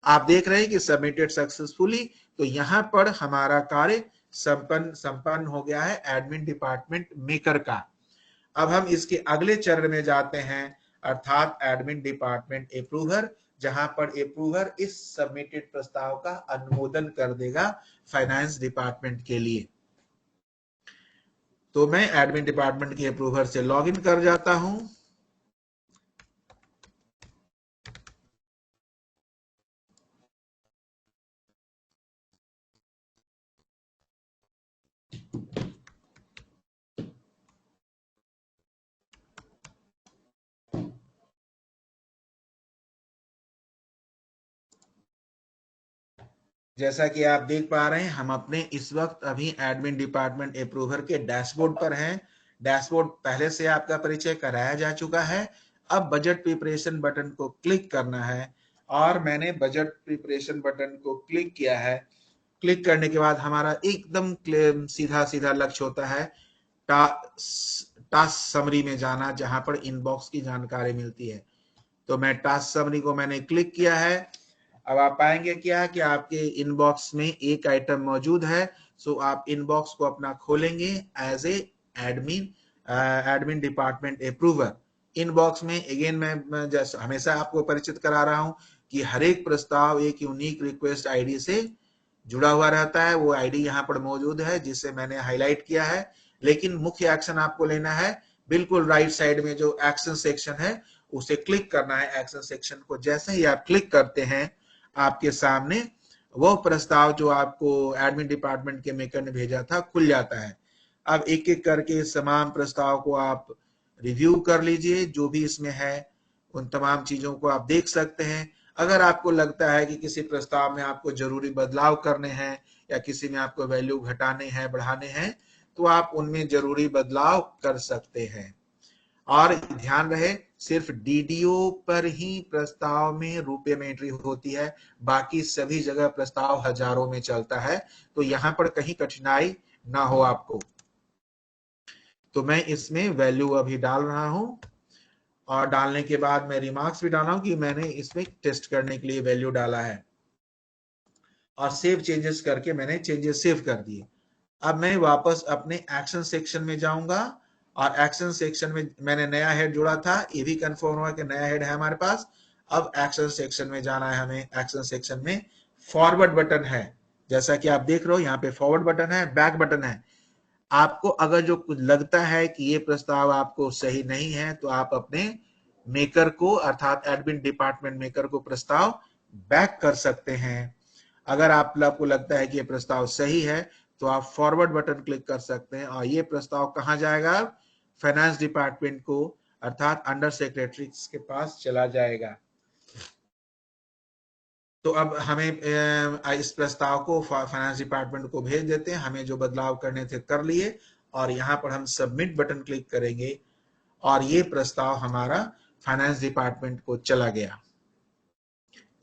आप देख रहे हैं कि सबमिटेड सक्सेसफुली, तो यहां पर हमारा कार्य संपन्न हो गया है एडमिन डिपार्टमेंट मेकर का। अब हम इसके अगले चरण में जाते हैं, अर्थात एडमिन डिपार्टमेंट अप्रूवर, जहां पर अप्रूवर इस सबमिटेड प्रस्ताव का अनुमोदन कर देगा फाइनेंस डिपार्टमेंट के लिए। तो मैं एडमिन डिपार्टमेंट के अप्रूवर से लॉगिन कर जाता हूं। जैसा कि आप देख पा रहे हैं, हम अपने इस वक्त अभी एडमिन डिपार्टमेंट अप्रूवर के डैशबोर्ड पर हैं। डैशबोर्ड पहले से आपका परिचय कराया जा चुका है। अब बजट प्रिपरेशन बटन को क्लिक करना है और मैंने बजट प्रिपरेशन बटन को क्लिक किया है। क्लिक करने के बाद हमारा एकदम सीधा सीधा लक्ष्य होता है टास्क समरी में जाना, जहां पर इनबॉक्स की जानकारी मिलती है। तो मैं टास्क समरी को मैंने क्लिक किया है। अब आप पाएंगे क्या कि आपके इनबॉक्स में एक आइटम मौजूद है। सो आप इनबॉक्स को अपना खोलेंगे as a admin department approver. Inbox में अगेन मैं जैसे हमेशा आपको परिचित करा रहा हूं कि हर एक प्रस्ताव एक यूनिक रिक्वेस्ट आईडी से जुड़ा हुआ रहता है। वो आईडी यहाँ पर मौजूद है जिसे मैंने हाईलाइट किया है। लेकिन मुख्य एक्शन आपको लेना है, बिल्कुल राइट साइड में जो एक्शन सेक्शन है उसे क्लिक करना है। एक्शन सेक्शन को जैसे ही आप क्लिक करते हैं, आपके सामने वो प्रस्ताव जो आपको एडमिन डिपार्टमेंट के मेकर ने भेजा था खुल जाता है। अब एक एक करके तमाम प्रस्ताव को आप रिव्यू कर लीजिए। जो भी इसमें है उन तमाम चीजों को आप देख सकते हैं। अगर आपको लगता है कि किसी प्रस्ताव में आपको जरूरी बदलाव करने हैं या किसी में आपको वैल्यू घटाने हैं बढ़ाने हैं, तो आप उनमें जरूरी बदलाव कर सकते हैं। और ध्यान रहे, सिर्फ डीडीओ पर ही प्रस्ताव में रुपए में एंट्री होती है, बाकी सभी जगह प्रस्ताव हजारों में चलता है। तो यहां पर कहीं कठिनाई ना हो आपको। तो मैं इसमें वैल्यू अभी डाल रहा हूं और डालने के बाद मैं रिमार्क्स भी डाला हूं कि मैंने इसमें टेस्ट करने के लिए वैल्यू डाला है और सेव चेंजेस करके मैंने चेंजेस सेव कर दिए। अब मैं वापस अपने एक्शन सेक्शन में जाऊंगा और एक्शन सेक्शन में मैंने नया हेड जोड़ा था, ये भी कंफर्म हुआ कि नया हेड है हमारे पास। अब एक्शन सेक्शन में जाना है हमें। एक्शन सेक्शन में फॉरवर्ड बटन है, जैसा कि आप देख रहे हो यहाँ पे फॉरवर्ड बटन है, बैक बटन है। आपको अगर जो कुछ लगता है कि ये प्रस्ताव आपको सही नहीं है, तो आप अपने मेकर को अर्थात एडमिन डिपार्टमेंट मेकर को प्रस्ताव बैक कर सकते हैं। अगर आपको लगता है कि ये प्रस्ताव सही है, तो आप फॉरवर्ड बटन क्लिक कर सकते हैं और ये प्रस्ताव कहां जाएगा? फाइनेंस डिपार्टमेंट को अर्थात अंडर सेक्रेटरी के पास चला जाएगा। तो अब हमें इस प्रस्ताव को फाइनेंस डिपार्टमेंट को भेज देते हैं। हमें जो बदलाव करने थे कर लिए और यहाँ पर हम सबमिट बटन क्लिक करेंगे और ये प्रस्ताव हमारा फाइनेंस डिपार्टमेंट को चला गया।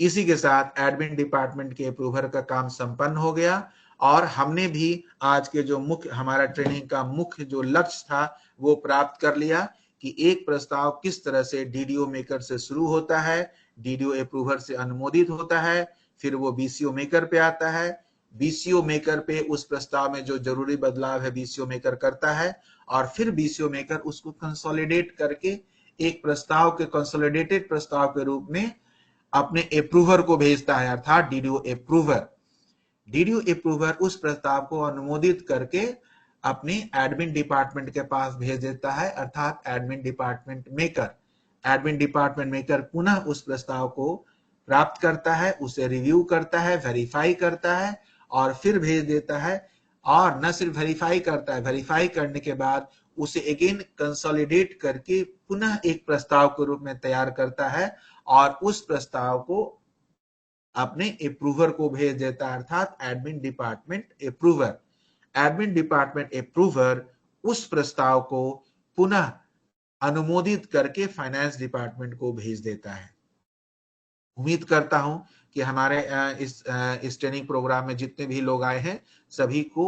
इसी के साथ एडमिन डिपार्टमेंट के अप्रूवर का काम संपन्न हो गया और हमने भी आज के जो मुख्य हमारा ट्रेनिंग का मुख्य जो लक्ष्य था वो प्राप्त कर लिया कि एक प्रस्ताव किस तरह से डीडीओ मेकर से शुरू होता है, डीडीओ अप्रूवर से अनुमोदित होता है, फिर वो बीसीओ मेकर पे आता है। बीसीओ मेकर पे उस प्रस्ताव में जो जरूरी बदलाव है बीसीओ मेकर करता है और फिर बीसीओ मेकर उसको कंसोलिडेट करके एक प्रस्ताव के कंसोलिडेटेड प्रस्ताव के रूप में अपने अप्रूवर को भेजता है, अर्थात डीडीओ अप्रूवर। डीडीओ अप्रूवर उस प्रस्ताव को अनुमोदित करके अपने एडमिन डिपार्टमेंट के पास भेज देता है, अर्थात admin department maker. Admin department maker पुनः उस प्रस्ताव को प्राप्त करता है, उसे रिव्यू करता है, वेरीफाई करता है और फिर भेज देता है। और न सिर्फ वेरीफाई करता है, वेरीफाई करने के बाद उसे अगेन कंसोलिडेट करके पुनः एक प्रस्ताव के रूप में तैयार करता है और उस प्रस्ताव को अपने अप्रूवर को भेज देता है, अर्थात admin department approver. Admin department approver उस प्रस्ताव को पुनः अनुमोदित करके फाइनेंस डिपार्टमेंट को भेज देता है। उम्मीद करता हूं कि हमारे इस ट्रेनिंग प्रोग्राम में जितने भी लोग आए हैं सभी को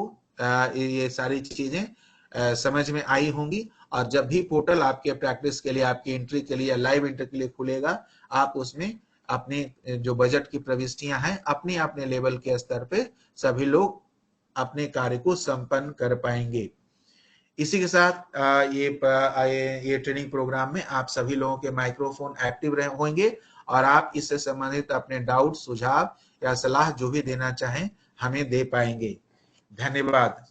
ये सारी चीजें समझ में आई होंगी। और जब भी पोर्टल आपके प्रैक्टिस के लिए, आपकी एंट्री के लिए या लाइव एंट्री के लिए खुलेगा, आप उसमें अपने जो बजट की प्रविष्टियां हैं अपने अपने लेवल के स्तर पे सभी लोग अपने कार्य को संपन्न कर पाएंगे। इसी के साथ ये ट्रेनिंग प्रोग्राम में आप सभी लोगों के माइक्रोफोन एक्टिव रहे होंगे और आप इससे संबंधित अपने डाउट, सुझाव या सलाह जो भी देना चाहें हमें दे पाएंगे। धन्यवाद।